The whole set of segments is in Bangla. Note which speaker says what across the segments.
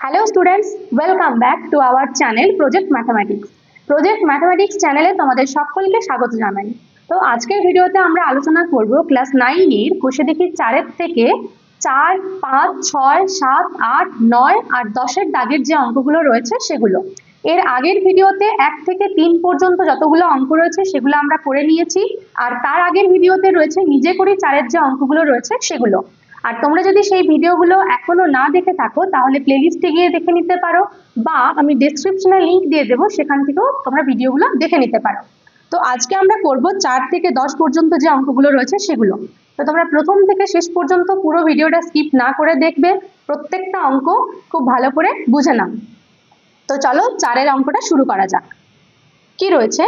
Speaker 1: Hello students, welcome back to our channel Project Mathematics. Project Mathematics চ্যানেলে তোমাদের সকলকে স্বাগত জানাই। তো আজকের ভিডিওতে আমরা আলোচনা করব ক্লাস 9 এর কোষে দেখি 4 এর থেকে 4, 5, 6, 7, 8, 9 আর 10 এর দাগের যে অঙ্কগুলো রয়েছে সেগুলো। এর আগের ভিডিওতে 1 থেকে 3 পর্যন্ত যতগুলো অঙ্ক রয়েছে সেগুলো আমরা করে নিয়েছি, আর তার আগের ভিডিওতে রয়েছে নিজে করি 4 এর যে অঙ্কগুলো রয়েছে সেগুলো। আর তোমরা যদি সেই ভিডিওগুলো এখনো না দেখে থাকো তাহলে প্লেলিস্টে গিয়ে দেখে নিতে পারো, বা আমি ডেসক্রিপশনে লিংক দিয়ে দেবো, সেখান থেকেও তোমরা ভিডিওগুলো দেখে নিতে পারো। তো আজকে আমরা করব 4 থেকে 10 পর্যন্ত যে অঙ্কগুলো রয়েছে সেগুলো। তো তোমরা প্রথম থেকে শেষ পর্যন্ত পুরো ভিডিওটা স্কিপ না করে দেখবে, প্রত্যেকটা অঙ্ক খুব ভালো করে বুঝে নাও। তো চলো 4 অঙ্কটা শুরু করা যাক। কি রয়েছে?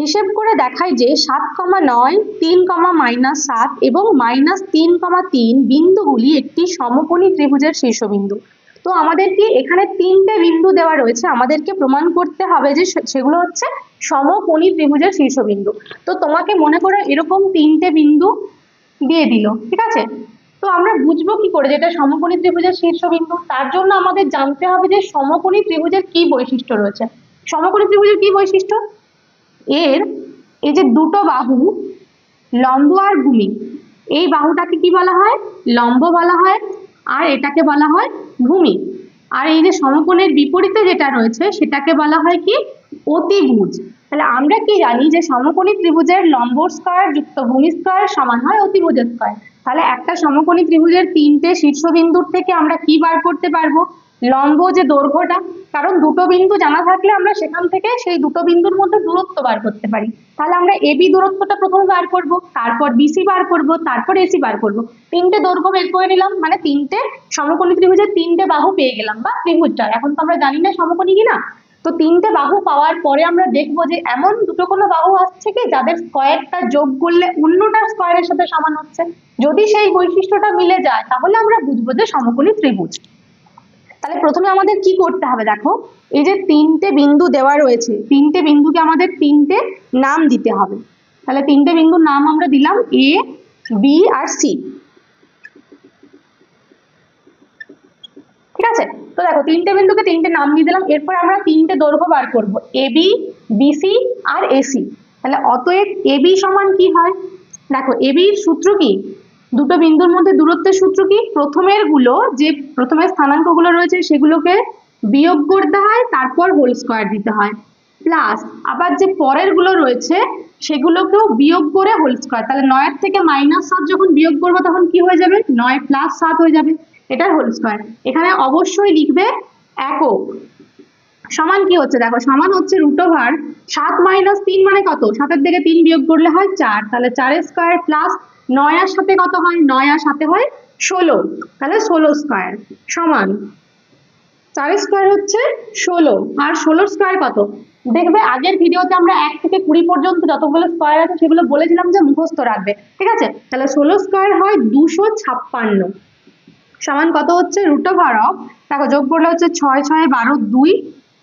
Speaker 1: হিসেব করে দেখায় যে 7,9, 3,-7 এবং -3,3 বিন্দুগুলি একটি সমকোণী ত্রিভুজের শীর্ষবিন্দু। তো আমাদের কি এখানে 3টে বিন্দু দেওয়া রয়েছে, আমাদেরকে প্রমাণ করতে হবে যে সেগুলো হচ্ছে সমকোণী ত্রিভুজের শীর্ষবিন্দু। তো তোমাকে মনে করো এরকম 3টে বিন্দু দিয়ে দিল, ঠিক আছে? তো আমরা বুঝবো কি করে যেটা সমকোণী ত্রিভুজের শীর্ষবিন্দু? তার জন্য আমাদের জানতে হবে যে সমকোণী ত্রিভুজের কি বৈশিষ্ট্য রয়েছে। সমকোণী ত্রিভুজের কি বৈশিষ্ট্য? এর এই যে দুটো বাহু লম্ব আর ভূমি, এই বাহুটাকে কি বলা হয়? লম্ব বলা হয়, আর এটাকে বলা হয় ভূমি। আর এই যে সমকোণের বিপরীতে যেটা রয়েছে সেটাকে বলা হয় কি? অতিভুজ। তাহলে আমরা কি জানি যে সমকোণী ত্রিভুজের লম্ব স্কয়ার যুক্ত ভূমি স্কয়ার সমান হয় অতিভুজ স্কয়ার। তাহলে একটা সমকোণী ত্রিভুজের 3টে শীর্ষবিন্দুর থেকে আমরা কি বার করতে পারবো? লম্ব যে দৈর্ঘ্যটা, কারণ দুটো বিন্দু জানা থাকলে আমরা সেখান থেকে সেই দুটো বিন্দুর মধ্যে দূরত্ব বার করতে পারি। তাহলে আমরা এবি দূরত্বটা প্রথম বার করব, তারপর বিসি বার করব, তারপর এসি বার করব। 3টে দৈর্ঘ্য বের করে নিলাম, মানে 3টে সমকোণী ত্রিভুজের 3টে বাহু পেয়ে গেলাম, বা ত্রিভুজটা এখন তো আমরা জানি না সমকোণী কিনা। তো 3টে বাহু পাওয়ার পরে আমরা দেখবো যে এমন দুটো কোনো বাহু আসছে কি যাদের স্কয়ারটা যোগ করলে অন্যটার স্কয়ারের সাথে সমান হচ্ছে। যদি সেই বৈশিষ্ট্যটা মিলে যায় তাহলে আমরা বুঝবো যে সমকোণী ত্রিভুজ। তাহলে প্রথমে আমাদের কি করতে হবে? দেখো, এই যে 3টে বিন্দু দেওয়া রয়েছে, 3টে বিন্দুকে আমাদের 3টে নাম দিতে হবে। তাহলে 3টে বিন্দুর নাম আমরা দিলাম এ, বি আর সি। ঠিক আছে? তো দেখো 3টে বিন্দুকে 3টে নাম দিয়ে দিলাম। এরপর আমরা 3টে দৈর্ঘ্য বার করব, এবি, বিসি আর এসি। তাহলে অতএব এবি সমান কি হয়? দেখো এবির সূত্র কি? দুটো বিন্দুর মধ্যে দূরত্বের সূত্র কি? প্রথমের গুলো, যে প্রথমের স্থানাঙ্কগুলো রয়েছে সেগুলোকে বিয়োগ করতে হয়, তারপর হোল স্কয়ার দিতে হয়, প্লাস আবার যে পরের গুলো রয়েছে সেগুলোকেও বিয়োগ করে হোল স্কয়ার। তাহলে 9 থেকে -7 যখন বিয়োগ করবো তখন কি হয়ে যাবে? 9 + 7 হয়ে যাবে, এটা হোল স্কয়ার। এখানে অবশ্যই লিখবে একক। সমান কি হচ্ছে? দেখো সমান হচ্ছে √7 - 3 মানে কত? 7 থেকে 3 বিয়োগ করলে হয় 4, তাহলে 4 স্কয়ার প্লাস 9 আর 7 কত হয়? 9 আর 7 হয় 16, তাহলে 16 স্কয়ার সমান 4 স্কয়ার হচ্ছে 16, আর 16 স্কয়ার কত? দেখবে আগের ভিডিওতে আমরা 1 থেকে 20 পর্যন্ত যতগুলো স্কয়ার আছে সেগুলো বলেছিলাম যে মুখস্থ রাখবে, ঠিক আছে? তাহলে 16 স্কয়ার হয় 256 সমান কত হচ্ছে? √, দেখো যোগ করলে হচ্ছে 6 6 12 2,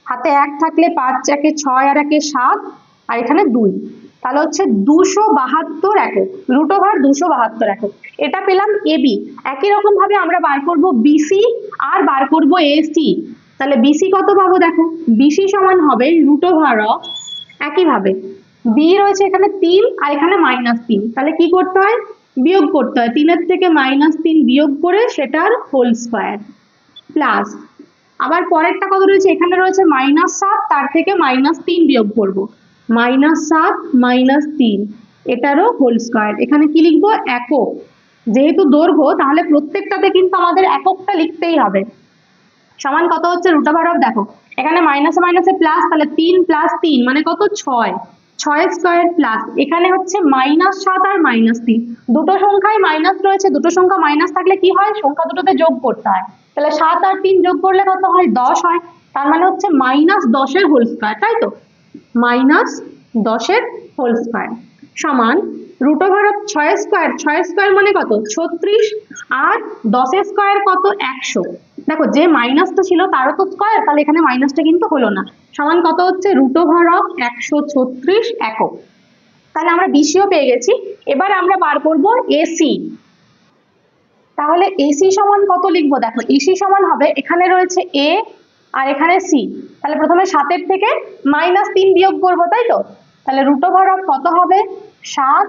Speaker 1: হাতে 1 থাকলে 5 1 6 আর 1 7, আর এখানে 2, তাহলে হচ্ছে 272 একক, √, 272 একক। এটা পেলাম এবি। একই রকম ভাবে আমরা বার করব বিসি আর বার করব এসি। তাহলে বিসি কত পাবো? দেখো বিসি সমান হবে √, একই ভাবে বি রয়েছে এখানে 3 আর এখানে -3, তাহলে কি করতে হয়? বিয়োগ করতে হয়। 3 থেকে -3 বিয়োগ করে সেটার হোল স্কয়ার, প্লাস আবার পরেরটা কত রয়েছে? এখানে রয়েছে -7, তার থেকে -3 বিয়োগ করব, -7 -3 এটারও হোল স্কয়ার। এখানে কি লিখবো? একক। যেহেতু দৈর্ঘ্য তাহলে প্রত্যেকটাতে কিন্তু আমাদের এককটা লিখতেই হবে। সমান কত হচ্ছে? √, দেখো এখানে মাইনাসে মাইনাসে প্লাস, তাহলে 3 + 3 মানে কত? 6, 6 স্কয়ার প্লাস এখানে হচ্ছে -7 আর -3, দুটো সংখ্যায় মাইনাস রয়েছে, দুটো সংখ্যা মাইনাস থাকলে কি হয়? সংখ্যা দুটোতে যোগ করতে হয়। তাহলে 7 আর 3 যোগ করলে কত হয়? 10 হয়, তার মানে হচ্ছে -10 এর হোল স্কয়ার, তাই তো? -10 এর হোল স্কয়ার সমান √, 6 স্কয়ার, 6 স্কয়ার মানে কত? 36, আর 10 স্কয়ার কত? 100। দেখো যে মাইনাসটা ছিল তারও তো স্কয়ার, তাহলে এখানে মাইনাসটা কিন্তু হলো না। সমান কত হচ্ছে? √, 136 একক। তাহলে আমরা বিসিও পেয়ে গেছি। এবার আমরা বার করব এসি। তাহলে এসি সমান কত লিখবো? দেখো এসি সমান হবে, এখানে রয়েছে এ আর এখানে সি, তাহলে প্রথমে 7 থেকে -3 বিয়োগ করবো, তাই তো? তাহলে √অফ কত হবে? 7,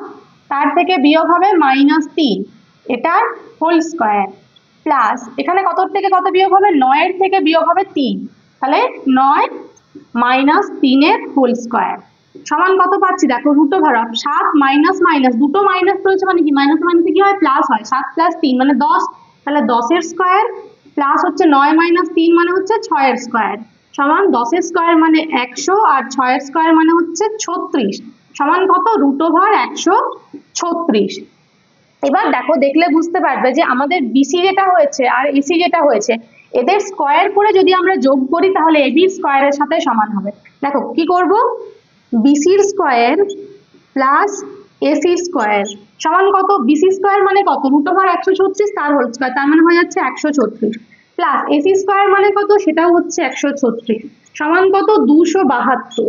Speaker 1: তার থেকে বিয়োগ হবে -3, এটার হোল স্কয়ার, প্লাস এখানে কত থেকে কত বিয়োগ হবে? 9 এর থেকে বিয়োগ হবে 3, তাহলে 9 -3 এর হোল স্কয়ার সমান কত পাচ্ছি? দেখো √অফ 7 মাইনাস মাইনাস, দুটো মাইনাস রয়েছে মানে কি মাইনাস মাইনাসে কি হয়? প্লাস হয়, 7 + 3 মানে 10, তাহলে 10 এর স্কয়ার প্লাস হচ্ছে 9 - 3 মানে হচ্ছে 6 এর স্কয়ার সমান 10 এর স্কয়ার মানে 100 আর 6 এর স্কয়ার মানে হচ্ছে 36 সমান কত? √136। এবার দেখো, দেখলে বুঝতে পারবে যে আমাদের বিসি যেটা হয়েছে আর এসি যেটা হয়েছে, এদের স্কয়ার করে যদি আমরা যোগ করি তাহলে এবির স্কয়ারের সাথে সমান হবে। দেখো কি করব, বিসির স্কয়ার প্লাস এসির স্কয়ার সমান কত? বিসি স্কয়ার মানে কত? √136 তার হোল স্কয়ার, তার মানে হয়ে যাচ্ছে 136, প্লাস এসি স্কয়ার মানে কত? সেটাও হচ্ছে 136 সমান কত? 272।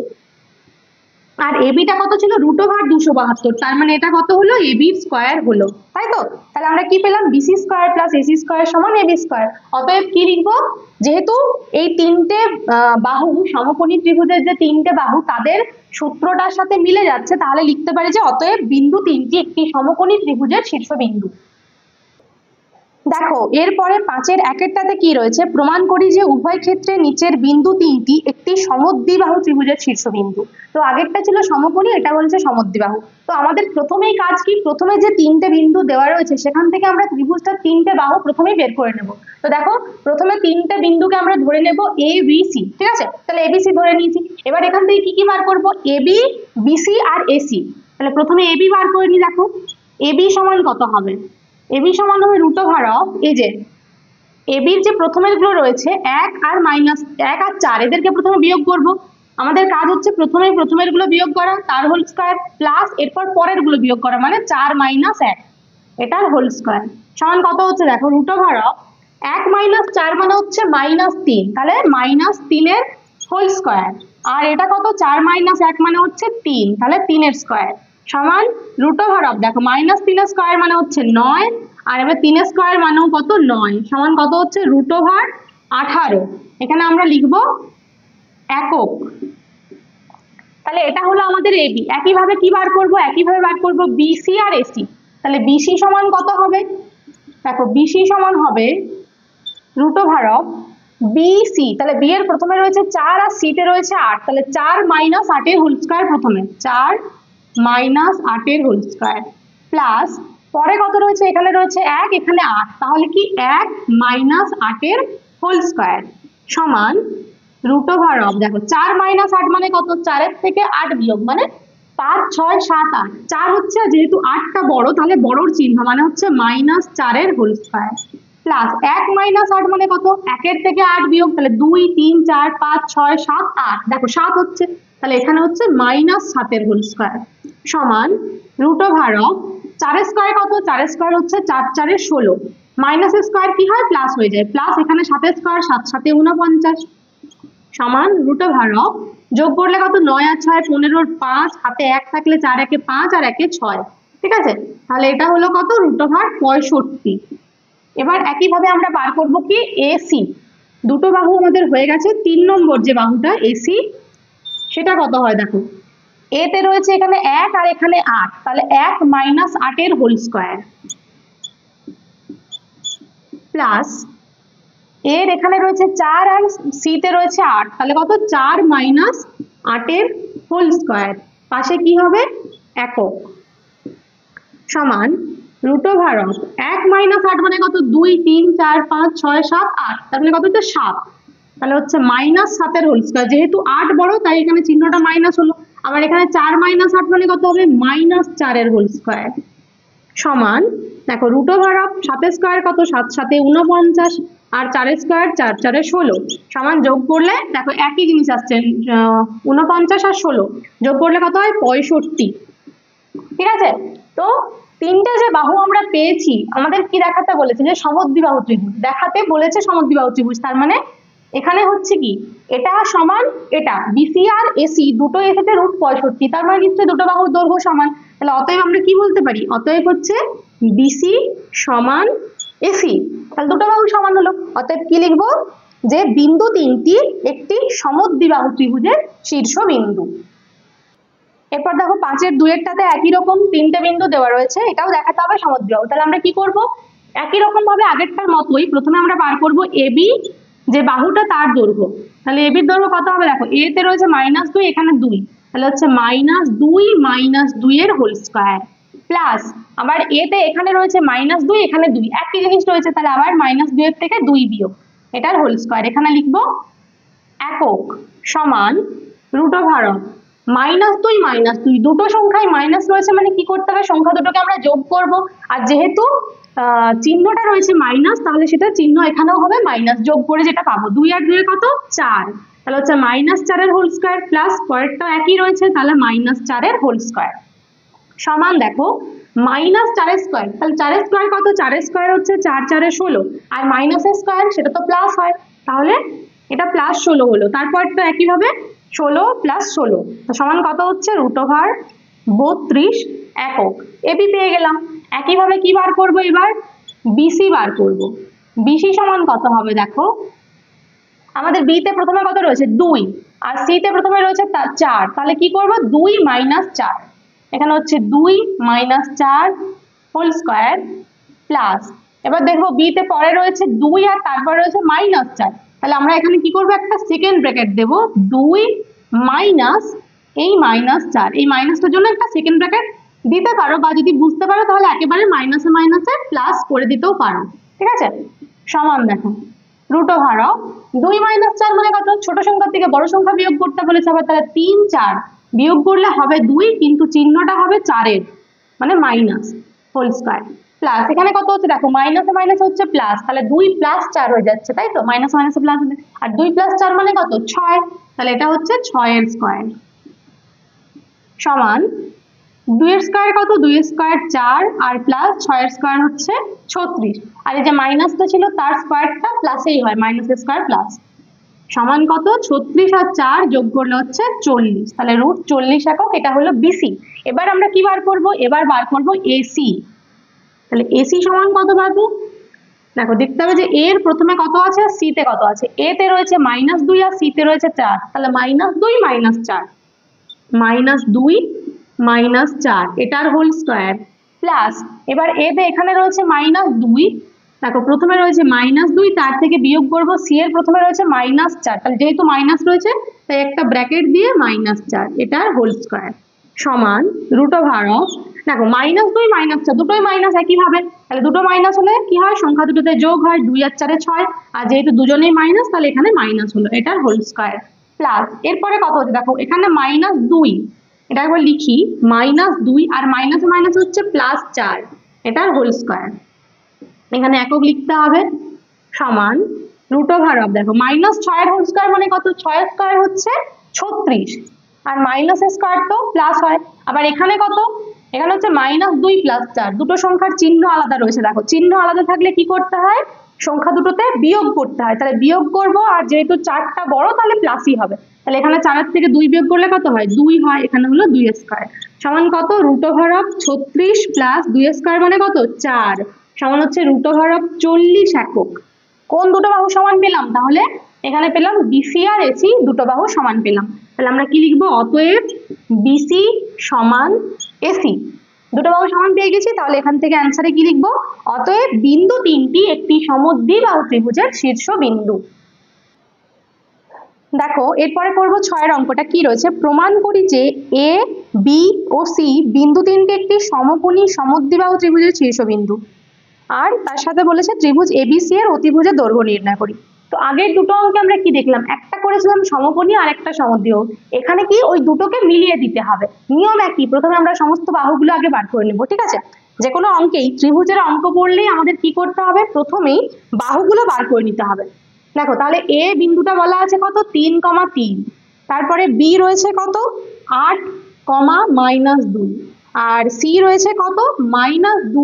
Speaker 1: আর এবিটা কত ছিল? √272, তার মানে এটা কত হলো? এবির স্কয়ার হলো, তাই তো? তাহলে আমরা কি পেলাম? BC square plus AC square সমান এবি স্কয়ার। অতএব কি লিখবো? যেহেতু এই তিনটে বাহু সমকোণী ত্রিভুজের যে তিনটে বাহু তাদের সূত্রটার সাথে মিলে যাচ্ছে, তাহলে লিখতে পারি যে অতএব বিন্দু তিনটি একটি সমকোণী ত্রিভুজের শীর্ষবিন্দু। দেখো এরপরে 5-এর 1-এরটাতে কি রয়েছে? প্রমাণ করি যে উভয় ক্ষেত্রে নিচের বিন্দু তিনটি একটি সমদ্বিবাহু ত্রিভুজের শীর্ষবিন্দু। তো আগেরটা ছিল সমকোণী, এটা বলছে সমদ্বিবাহু। তো আমাদের প্রথমেই কাজ কি? প্রথমে যে তিনটে বিন্দু দেওয়া রয়েছে সেখান থেকে আমরা ত্রিভুজটার তিনটে বাহু প্রথমেই বের করে নেব। তো দেখো প্রথমে তিনটে বিন্দুকে আমরা ধরে নেব এ বি সি, ঠিক আছে? তাহলে এবিসি ধরে নিয়েছি। এবার এখান থেকে কি কি বার করব? এবি, বিসি আর এসি। তাহলে প্রথমে এবি বার করে নিই। দেখো এবি সমান কত হবে? এবি সমান হবে √অফ, এই যে এবির যে প্রথমের গুলো রয়েছে 1 আর -1 আর 4, এদেরকে প্রথমে বিয়োগ করব। আমাদের কাজ হচ্ছে প্রথমের গুলো বিয়োগ করা, তার হোল স্কয়ার, প্লাস এরপর পরের গুলো বিয়োগ করা, মানে 4 - 1 এটার হোল স্কয়ার সমান কত হচ্ছে? দেখো √অফ 1 - 4 মানে হচ্ছে -3, তাহলে -3 এর হোল স্কয়ার, আর এটা কত? 4 - 1 মানে হচ্ছে 3, তাহলে 3 এর স্কয়ার সমান √অফ, দেখো -3 এর স্কয়ার মানে হচ্ছে 9, আর এবার 3 এর স্কয়ার মানেও কত? 9 সমান কত হচ্ছে? √18। এখানে আমরা লিখবো একক। তাহলে এটা হলো আমাদের এবি। একইভাবে কি বার করব? একইভাবে বার করব বিসি আর এসি। তাহলে বিসি সমান কত হবে? দেখো বিসি সমান হবে √অফ বিসি, তাহলে বি এর প্রথমে রয়েছে 4 আর সি তে রয়েছে 8, তাহলে 4 - 8 এর হোল স্কয়ার, প্রথমে 4 - 8 এর হোল স্কয়ার, প্লাস পরে কত রয়েছে? এখানে রয়েছে 1, এখানে 8, তাহলে কি 1 - 8 এর হোল স্কয়ার সমান √অফ, দেখো 4 - 8 মানে কত? 4 এর থেকে 8 বিয়োগ মানে 5, 6, 7, 8, 4 হচ্ছে, যেহেতু 8টা বড় তাহলে বড়র চিহ্ন মানে হচ্ছে -4 এর হোল স্কয়ার, প্লাস 1 - 8 মানে কত? 1 এর থেকে 8 বিয়োগ, তাহলে 2, 3, 4, 5, 6, 7, 8, দেখো 7 হচ্ছে, তাহলে এখানে হচ্ছে -7 এর হোল স্কয়ার সমান √অফ 4 এর স্কয়ার কত? 4 এর স্কয়ার হচ্ছে 4, 4 এর 16, মাইনাস এর স্কয়ার কি হয়? প্লাস হয়ে যায়, প্লাস এখানে 7 এর স্কয়ার 7, 7 = 49 সমান √অফ, যোগ করলে কত? 9 আর 6 15, 5 হাতে 1 থাকলে 4 একে 5 আর 1 এ 6, ঠিক আছে? তাহলে এটা হলো কত? √অফ 65। এবার একইভাবে আমরা বার করব কি? এসি। দুটো বাহু আমাদের হয়ে গেছে, 3 নম্বর যে বাহুটা এসি সেটা কত হয়? দেখো এ তে রয়েছে এখানে 1 আর এখানে 8, তাহলে 1 - 8 এর হোল স্কয়ার, প্লাস এর এখানে রয়েছে 4 আর সি তে রয়েছে 8, তাহলে কত? 4 - 8 এর হোল স্কয়ার, পাশে কি হবে? একক সমান √অফ 1 - 8 মানে কত? 2, 3, 4, 5, 6, 7, 8, তার মানে কত হচ্ছে? 7, তাহলে হচ্ছে -7 এর হোল স্কয়ার, যেহেতু 8 বড় তাই এখানে চিহ্নটা মাইনাস হলো, আবার এখানে 4 - 8 মানে কত হবে? -4 এর হোল স্কয়ার সমান, দেখো √অফ 7 এর স্কয়ার কত? 7, 7 = 49, আর 4 এর স্কয়ার 4, 4 = 16 সমান, যোগ করলে দেখো একই জিনিস আসছে, 49 আর 16 যোগ করলে কত হয়? 65, ঠিক আছে? তো তিনটে যে বাহু আমরা পেয়েছি, আমাদের কি দেখাতে বলেছে? যে সমদ্বিবাহু ত্রিভুজ দেখাতে বলেছে, সমদ্বিবাহু ত্রিভুজ, তার মানে এখানে হচ্ছে কি? এটা সমান এটা, বিসি আর এসি দুটো এসেছে √65, তার মানে নিশ্চয়ই দুটো বাহুর দৈর্ঘ্য সমান, তাহলে অতএব আমরা কি বলতে পারি? অতএব হচ্ছে বিসি সমান এসি, তাহলে দুটো বাহু সমান হলো। অতএব কি লিখবো, যে বিন্দু তিনটি একটি সমদ্বিবাহু ত্রিভুজের শীর্ষবিন্দু। এরপর দেখো 5-এর 2-এরটাতে একই রকম তিনটে বিন্দু দেওয়া রয়েছে, এটাও দেখাতে হবে সমদ্বিবাহু। তাহলে আমরা কি করব, একই রকম ভাবে আগেরটার মতোই প্রথমে আমরা বার করব এবি, যে বাহুটা তার দৈর্ঘ্য। তাহলে এবির দৈর্ঘ্য কত হবে, দেখো এ তে রয়েছে -2, এখানে 2, তাহলে হচ্ছে -2 এর হোল স্কয়ার, প্লাস আবার এ তে এখানে রয়েছে -2, এখানে 2, একই জিনিস রয়েছে, তাহলে আবার -2 এর থেকে 2 বিয়োগ, এটার হোল স্কয়ার। এখানে লিখবো একক সমান √2 -2 দুটো সংখ্যায় মাইনাস রয়েছে, মানে কি করতে হবে, সংখ্যা দুটোকে আমরা যোগ করব। আর যেহেতু চিহ্নটা রয়েছে মাইনাস, তাহলে সেটা চিহ্ন এখানেও হবে মাইনাস, যোগ করে যেটা পাবো 2 আর 2 কত 4, তাহলে হচ্ছে -4 এর হোল স্কয়ার, প্লাস পরেরটা একই রয়েছে, তাহলে -4 এর হোল স্কয়ার সমান দেখো -4 এর স্কয়ার, তাহলে 4 এর স্কয়ার কত, 4 এর স্কয়ার হচ্ছে 4 4 এ 16, আর মাইনাসের স্কয়ার সেটা তো প্লাস হয়, তাহলে এটা +16 হলো। তারপর তো একই ভাবে 16 + 16 তো সমান কত হচ্ছে √32 একক। এবি পেয়ে গেলাম। একইভাবে কি বার করব, এবার বিসি বার করব। বিসি সমান কত হবে, দেখো আমাদের বি তে প্রথমে কত রয়েছে 2, আর সি তে প্রথমে রয়েছে 4, তাহলে কি করব 2 - 4, এখানে হচ্ছে 2 - 4 হোল স্কয়ার, প্লাস এবার দেখো বি তে পরে রয়েছে 2 আর তারপর রয়েছে -4, তাহলে আমরা এখানে কি করব, একটা সেকেন্ড ব্র্যাকেট দেব, 2 মাইনাস এই -4, এই মাইনাসটার জন্য একটা সেকেন্ড ব্র্যাকেট দিতে পারো, বা যদি বুঝতে পারো তাহলে একেবারে মাইনাসে মাইনাসে প্লাস করে দিতেও পারো, ঠিক আছে। সমান দেখো √2 - 4 মানে কত, ছোট সংখ্যা থেকে বড় সংখ্যা বিয়োগ করতে বলেছে, আবার তাহলে 3 4 বিয়োগ করলে হবে 2, কিন্তু চিহ্নটা হবে 4 এর, মানে মাইনাস হোল স্কয়ার, প্লাস এখানে কত হচ্ছে, দেখো মাইনাসে মাইনাসে হচ্ছে প্লাস, তাহলে 2 + 4 হয়ে যাচ্ছে, তাই তো, মাইনাসে মাইনাসে প্লাস, আর 2 + 4 মানে কত 6, তাহলে এটা হচ্ছে 6 এর স্কয়ার সমান 2 এর স্কয়ার কত, 2 এর স্কয়ার 4, আর প্লাস 6 এর স্কয়ার হচ্ছে 36, আর এই যে মাইনাসটা ছিল তার স্কয়ারটা প্লাসেই হয়, মাইনাসের স্কয়ার প্লাস, সমান কত 36 আর 4 যোগ করলে হচ্ছে 40, তাহলে √40 একক, এটা হলো বিসি। এবার আমরা কি বার করব, এবার বার করব এসি। তাহলে এসি সমান কত পাবো, দেখো দেখতে হবে যে এর প্রথমে কত আছে, সি তে কত আছে, এ তে রয়েছে -2 আর সি তে রয়েছে 4, তাহলে -2 - 4, -2 - 4 এটার হোল স্কয়ার, প্লাস এবার এ তে এখানে রয়েছে -2, দেখো প্রথমে রয়েছে -2, তার থেকে বিয়োগ করব, সি এর প্রথমে রয়েছে -4, তাহলে যেহেতু মাইনাস রয়েছে তাই একটা ব্র্যাকেট দিয়ে -4 এটার হোল স্কয়ার সমান √2, দেখো -2 - 4 দুটোই মাইনাস একই ভাবে, তাহলে দুটো মাইনাস হলে কি হয়, সংখ্যা দুটোতে যোগ হয়, 2 আর 4 6, আর যেহেতু দুজনেই মাইনাস তাহলে এখানে মাইনাস হলো, এটার হোল স্কয়ার, প্লাস এরপরে কত হচ্ছে, দেখো এখানে -2, এটা একবার লিখি, -2 আর মাইনাসে মাইনাস হচ্ছে +4 এটার হোল স্কয়ার, এখানে একক লিখতে হবে, সমান √2, দেখো -6 এর হোল স্কয়ার মানে কত, 6 এর স্কয়ার হচ্ছে 36, আর মাইনাসের স্কয়ার তো প্লাস হয়, আবার এখানে কত, এখানে হচ্ছে -2 + 4, দুটো সংখ্যার চিহ্ন আলাদা রয়েছে, দেখো চিহ্ন আলাদা থাকলে কি করতে হয়, সংখ্যা দুটোতে বিয়োগ করতে হয়, তাহলে বিয়োগ করব, আর যেহেতু 4টা বড় তাহলে প্লাসই হবে, তাহলে এখানে 4 এর থেকে 2 বিয়োগ করলে কত হয়, 2 হয়, এখানে হলো 2 এর স্কয়ার সমান কত, √36 + 2 এর স্কয়ার মানে কত 4, সমান হচ্ছে √40 একক। কোন দুটো বাহু সমান পেলাম, তাহলে এখানে পেলাম বিসি আর এসি দুটো বাহু সমান পেলাম, তাহলে আমরা কি লিখবো, অতএব বিসি সমান এসি, দুটো বাহু সমান পেয়ে গেছি, তাহলে এখান থেকে অ্যান্সারে কি লিখবো, অতএব বিন্দু তিনটি একটি সমদ্বিবাহু ত্রিভুজের শীর্ষবিন্দু। দেখো এরপরে করবো 6 এর অঙ্কটা, কি রয়েছে, প্রমাণ করি যে এ বি ও সি বিন্দু তিনটি একটি সমকোণী সমদ্বিবাহু ত্রিভুজের শীর্ষবিন্দু, আর তার সাথে বলেছে ত্রিভুজ এবিসি এর অতিভুজের দৈর্ঘ্য নির্ণয় করি। তো আগের দুটো অঙ্কে আমরা কি দেখলাম, একটা করেছিলাম সমকোণী আর একটা সমদ্বিবাহু, এখানে কি ওই দুটোকে মিলিয়ে দিতে হবে, নিয়ম একই, প্রথমে আমরা সমস্ত বাহুগুলো আগে বার করে নেব, ঠিক আছে। যে কোনো অঙ্কেই ত্রিভুজের অঙ্ক পড়লেই আমাদের কি করতে হবে, প্রথমেই বাহুগুলো বার করে নিতে হবে। দেখো তাহলে এ বিন্দুটা বলা আছে কত 3,3, তারপরে বি রয়েছে কত 8, -2, আর সি রয়েছে কত -2,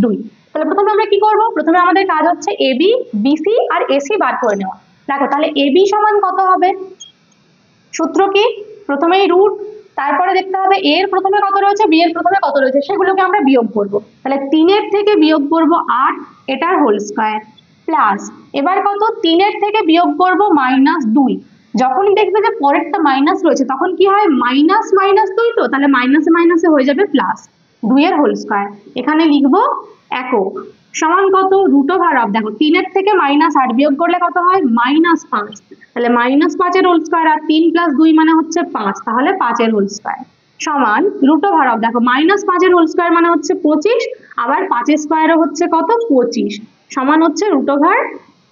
Speaker 1: -2, তাহলে প্রথমে আমরা কি করব, প্রথমে আমাদের কাজ হচ্ছে এবি বিসি আর এসি বার করে নেওয়া। দেখো তাহলে এবি সমান কত হবে, সূত্র কি, প্রথমেই তারপরে দেখতে হবে এ এর প্রথমে কত রয়েছে, বি এর প্রথমে কত রয়েছে, সেগুলোকে আমরা বিয়োগ করব। তাহলে 3 এর থেকে বিয়োগ করব 8 এটার হোল স্কয়ার প্লাস এবার কত 3 এর থেকে বিয়োগ করব -2। যখনই দেখবে যে পরেরটা মাইনাস রয়েছে তখন কি হয়, মাইনাস মাইনাস 2 তো, তাহলে মাইনাসে মাইনাসে হয়ে যাবে প্লাস 2 এর হোল স্কয়ার। এখানে লিখবো একক সমান কত, রুট ওভার অফ, দেখো 3 এর থেকে -8 বিয়োগ করলে কত হয়, -5, তাহলে -5 এর হোল স্কয়ার, আর 3 + 2 মানে হচ্ছে 5, তাহলে 5 এর হোল স্কয়ার সমান রুট ওভার অফ, দেখো -5 এর হোল স্কয়ার মানে হচ্ছে 25, আবার 5 এর স্কয়ারও হচ্ছে কত 25, সমান হচ্ছে রুট ওভার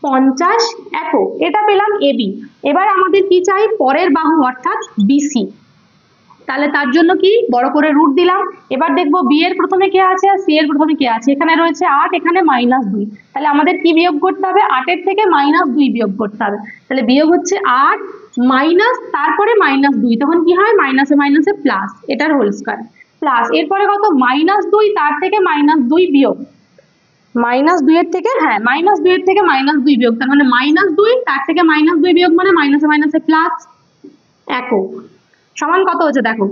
Speaker 1: 50 একক। এটা পেলাম এবি। এবার আমাদের কি চাই, পরের বাহু অর্থাৎ বিসি। তাহলে তার জন্য কি বড় করে রুট দিলাম। এবার দেখবো বি এর প্রথমে কে আছে আর সি এর প্রথমে কে আছে, এখানে রয়েছে 8, এখানে -2, তাহলে আমাদের কি বিয়োগ করতে হবে, 8 এর থেকে -2 বিয়োগ করতে হবে। তাহলে বিয়োগ হচ্ছে 8 মাইনাস তারপরে -2, তখন কি হয়, মাইনাসে মাইনাসে প্লাস, এটার হোল স্কয়ার প্লাস এরপরে কত -2 তার থেকে -2 বিয়োগ, -2 এর থেকে, হ্যাঁ -2 এর থেকে -2 বিয়োগ, তার মানে -2 তার থেকে -2 বিয়োগ মানে মাইনাসে মাইনাসে প্লাস একক সমান কত হচ্ছে, দেখো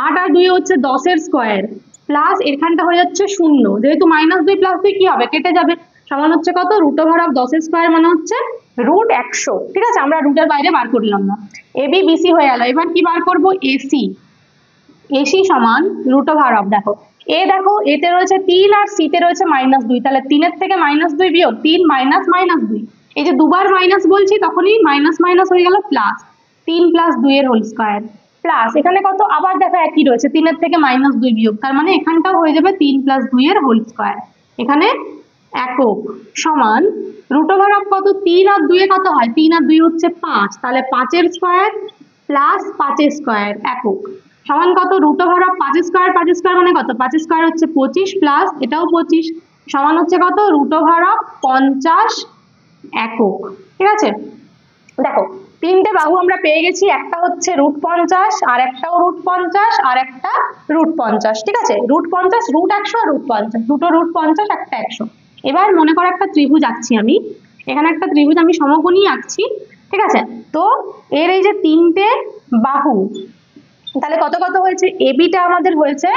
Speaker 1: 8 আর 2 হচ্ছে 10 এর স্কয়ার প্লাস এখানটা হয়ে যাচ্ছে 0, যেহেতু -2 + 2 কি হবে, কেটে যাবে, সমান হচ্ছে কত, রুট ওভার অফ 10 এর স্কয়ার মানে হচ্ছে √100। ঠিক আছে, আমরা রুটের বাইরে বার করলাম না। এবি বিসি হয়ে গেল। এবার কি বার করব, এসি। এসি সমান রুট ওভার অফ, দেখো দেখো এতে রয়েছে 3 আর সি তে রয়েছে -2, তাহলে 3 এর থেকে -2 বিয়োগ 3 মাইনাস -2, এই যে দুবার মাইনাস বলছি তখনই মাইনাস মাইনাস হয়ে গেল প্লাস 3 + 2 এর হোল স্কয়ার প্লাস এখানে কত, আবার দেখো একই রয়েছে, 3 এর থেকে -2 বিয়োগ, তার মানে এখানটাও হয়ে যাবে 3 + 2 এর হোল স্কয়ার, এখানে একক সমান রুট ওভার অফ কত, 3 আর 2 এ কত হয়, 3 আর 2 হচ্ছে 5, তাহলে 5 এর স্কয়ার প্লাস 5 এর স্কয়ার একক সমান কত, রুট ওভার অফ 5 স্কয়ার মানে কত, 5 স্কয়ার হচ্ছে 25 প্লাস এটাও 25 সমান হচ্ছে কত, রুট ওভার অফ 50 একক। ঠিক আছে, দেখো তিনটে বাহু আমরা পেয়ে গেছি, একটা হচ্ছে √50, আর একটাও √50, আর একটা √50। ঠিক আছে, √50, √100 আর √50, দুটো √50, একটা 100। এবার মনে করো একটা ত্রিভুজ আঁকছি আমি, এখানে একটা ত্রিভুজ আমি সমকোণী আঁকছি। ঠিক আছে, তো এর এই যে তিনটে বাহু, তাহলে কত কত হয়েছে, এবিটা আমাদের হয়েছে,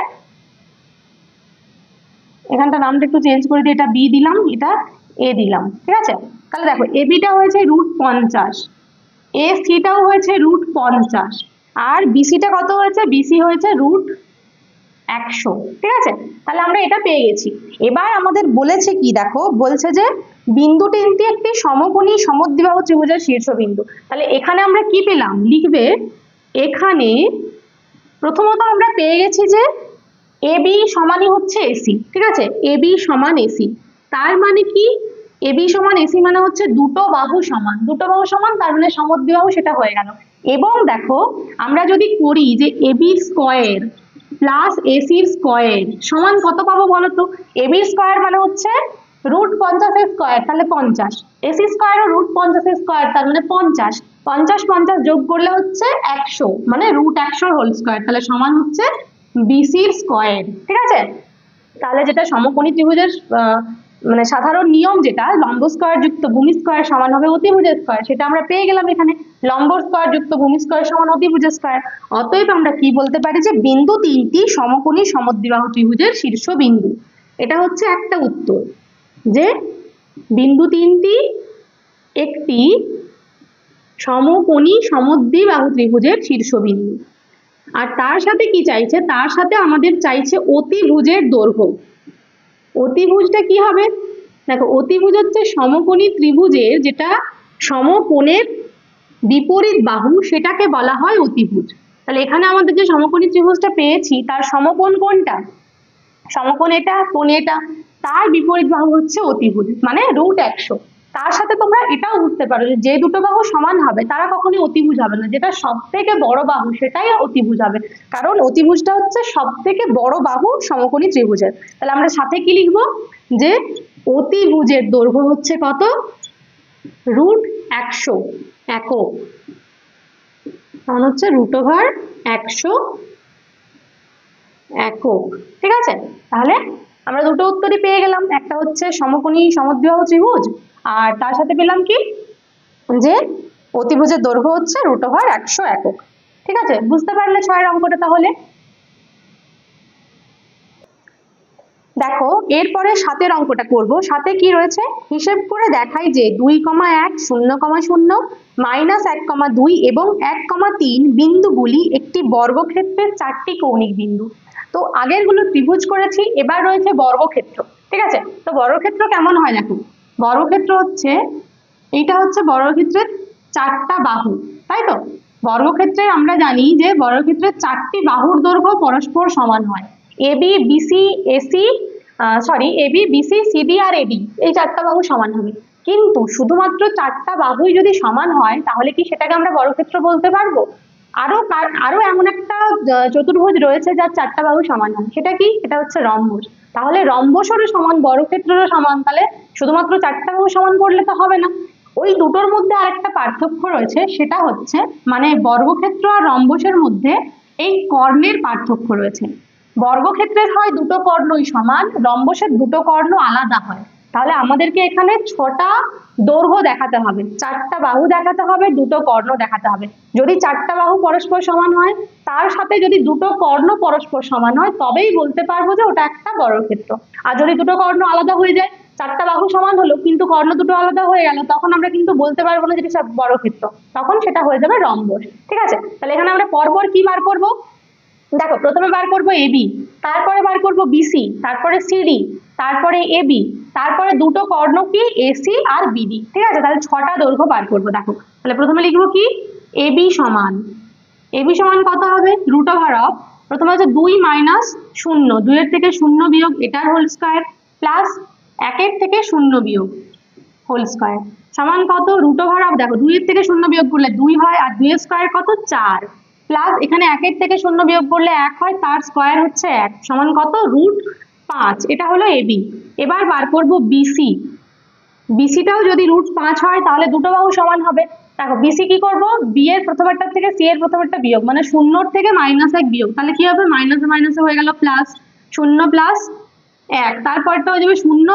Speaker 1: এখানটা নামটা একটু চেঞ্জ করে দিই, এটা বি দিলাম, এটা এ দিলাম। ঠিক আছে, তাহলে দেখো এবিটা হয়েছে √50, এ সিটাও হয়েছে √50, আর বিসিটা কত হয়েছে, বিসি হয়েছে √100। ঠিক আছে, তাহলে আমরা এটা পেয়ে গেছি। এবার আমাদের বলেছে কি, দেখো বলছে যে বিন্দু তিনটি একটি সমকোণী সমদ্বিবাহু ত্রিভুজের শীর্ষবিন্দু। তাহলে এখানে আমরা কি পেলাম, লিখবে এখানে প্রথমত আমরা পেয়ে গেছি যে এবি সমানই হচ্ছে এসি। ঠিক আছে, এবি সমান এসি, তার মানে কি, এবি সমান এসি মানে হচ্ছে দুটো বাহু সমান, দুটো বাহু সমান তার মানে সমদ্বিবাহু, সেটা হয়ে গেল। এবং দেখো আমরা যদি করি যে এবি স্কয়ার প্লাস এসির স্কয়ার সমান কত পাবো বলো তো, এবি স্কয়ার মানে হচ্ছে √50 এর স্কয়ার, তাহলে 50, এসি স্কয়ার ও √50 এর স্কয়ার তার মানে 50, 50 50 যোগ করলে হচ্ছে 100, মানে √100 হোল স্কয়ার, তাহলে সমান হচ্ছে বিসির স্কয়ার। ঠিক আছে, তাহলে যেটা সমকোণী ত্রিভুজের মানে সাধারণ নিয়ম, যেটা লম্ব স্কয়ার যুক্ত ভূমি স্কয়ার সমান হবে অতিভুজের স্কয়ার, সেটা আমরা পেয়ে গেলাম এখানে, লম্ব স্কয়ার যুক্ত ভূমি স্কয়ার সমান অতিভুজের স্কয়ার। অতএব আমরা কি বলতে পারি যে বিন্দু তিনটি সমকোণী সমদ্বিবাহু ত্রিভুজের শীর্ষবিন্দু। এটা হচ্ছে একটা উত্তর, যে বিন্দু তিনটি একটি সমকোণী সমদ্বিবাহু ত্রিভুজের শীর্ষবিন্দু। আর তার সাথে কি চাইছে, তার সাথে আমাদের চাইছে অতিভুজের দৈর্ঘ্য। অতিভুজটা কি হবে, দেখো অতিভুজ হচ্ছে সমকোণী ত্রিভুজের যেটা সমকোণের বিপরীত বাহু, সেটাকে বলা হয় অতিভুজ। তাহলে এখানে আমাদের যে সমকোণী ত্রিভুজটা পেয়েছি তার সমকোণ কোনটা, সমকোণ এটা, কোণ এটা, তার বিপরীত বাহু হচ্ছে অতিভুজ, মানে √100। তার সাথে তোমরা এটাও বুঝতে পারো যে দুটো বাহু সমান হবে তারা কখনোই অতিভুজ হবে না, যেটা সব থেকে বড় বাহু সেটাই অতিভুজ হবে, কারণ অতিভুজটা হচ্ছে সব থেকে বড় বাহু সমকোণী ত্রিভুজের। তাহলে আমরা সাথে কি লিখবো, যে অতিভুজের দৈর্ঘ্য হচ্ছে কত, √100 একক, তখন হচ্ছে √100 একক। ঠিক আছে, তাহলে আমরা দুটো উত্তরই পেয়ে গেলাম, একটা হচ্ছে সমকোণী সমদ্বিবাহু ত্রিভুজ, আর তার সাথে পেলাম কি, যে অতিভুজের দৈর্ঘ্য হচ্ছে √100 একক। ঠিক আছে, বুঝতে পারলে 6 অঙ্কটা? তাহলে দেখো এরপরে 7 অঙ্কটা করব। 7 কি রয়েছে হিসেব করে দেখাই যে 2,1 0,0 -1,2 এবং 1,3 বিন্দুগুলি একটি বর্গক্ষেত্রের 4টি কৌণিক বিন্দু। তো আগের গুলো ত্রিভুজ করেছি, এবার রয়েছে বর্গক্ষেত্র। ঠিক আছে, তো বর্গক্ষেত্র কেমন হয় দেখো। বর্গক্ষেত্র হচ্ছে এইটা হচ্ছে বর্গক্ষেত্রের 4টা বাহু, তাই তো। বর্গক্ষেত্রে আমরা জানি যে বর্গক্ষেত্রের 4টি বাহুর দৈর্ঘ্য পরস্পর সমান হয়। AB BC AC AB BC CD আর এডি, এই 4টা বাহু সমান হবে। কিন্তু শুধুমাত্র 4টা বাহুই যদি সমান হয় তাহলে কি সেটাকে আমরা বর্গক্ষেত্র বলতে পারবো? আরো এমন একটা চতুর্ভুজ রয়েছে যার 4টা বাহু সমান হয়, সেটা কি? এটা হচ্ছে রম্বস। তাহলে রম্বসেরও সমান বর্গক্ষেত্রেরও সমান, তাহলে শুধুমাত্র 4টা বাহু সমান করলে তো হবে না। ওই দুটোর মধ্যে আরেকটা পার্থক্য রয়েছে, সেটা হচ্ছে মানে বর্গক্ষেত্র আর রম্বসের মধ্যে এই কর্ণের পার্থক্য রয়েছে। বর্গক্ষেত্রের হয় দুটো কর্ণই সমান, রম্বসের দুটো কর্ণ আলাদা হয়। তাহলে আমাদেরকে এখানে 6টা দৈর্ঘ্য দেখাতে হবে, 4টা বাহু দেখাতে হবে, দুটো কর্ণ দেখাতে হবে। যদি 4টা বাহু পরস্পর সমান হয়, তার সাথে যদি দুটো কর্ণ পরস্পর সমান হয়, তবেই বলতে পারবো যে ওটা একটা বর্গক্ষেত্র। আর যদি দুটো কর্ণ আলাদা হয়ে যায়, 4টা বাহু সমান হলো কিন্তু কর্ণ দুটো আলাদা হয়ে গেল, তখন আমরা কিন্তু বলতে পারবো না যে এটা বর্গক্ষেত্র, তখন সেটা হয়ে যাবে রম্বস। ঠিক আছে, তাহলে এখানে আমরা পরপর কি বার করব দেখো। প্রথমে বার করব এবি, তারপরে বার করব বিসি, তারপরে সিডি, তারপরে এবি, তারপরে দুটো কর্ণ কি এসি আর বিডি। ঠিক আছে, তাহলে 6টা দৈর্ঘ্য বার করব। দেখো তাহলে প্রথমে লিখবো কি এবি সমান, এবি সমান কত হবে রুট ওভার অফ, প্রথমে হচ্ছে 2 - 0, 2 এর থেকে 0 বিয়োগ এটার হোল স্কয়ার, প্লাস 1 এর থেকে 0 বিয়োগ হোল স্কয়ার সমান কত রুট ওভার অফ। দেখো 2 এর থেকে 0 বিয়োগ করলে 2 হয়, আর 2 এর স্কয়ার কত 4, প্লাস এখানে 1 এর থেকে 0 বিয়োগ করলে 1 হয়, তার স্কয়ার হচ্ছে 1 সমান কত রুট 5। এটা হলো এবি। এবার বার করব বিসি, বিসিটাও যদি রুট 5 হয় তাহলে দুটো বাহু সমান হবে। দেখো বিসি কি করব, বি এর প্রথমেরটা থেকে সি এর প্রথমেরটা বিয়োগ, মানে 0 থেকে -1 বিয়োগ, তাহলে কি হবে মাইনাসে মাইনাসে হয়ে গেল প্লাস 0 প্লাস 1, তারপরটা হয়ে যাবে 0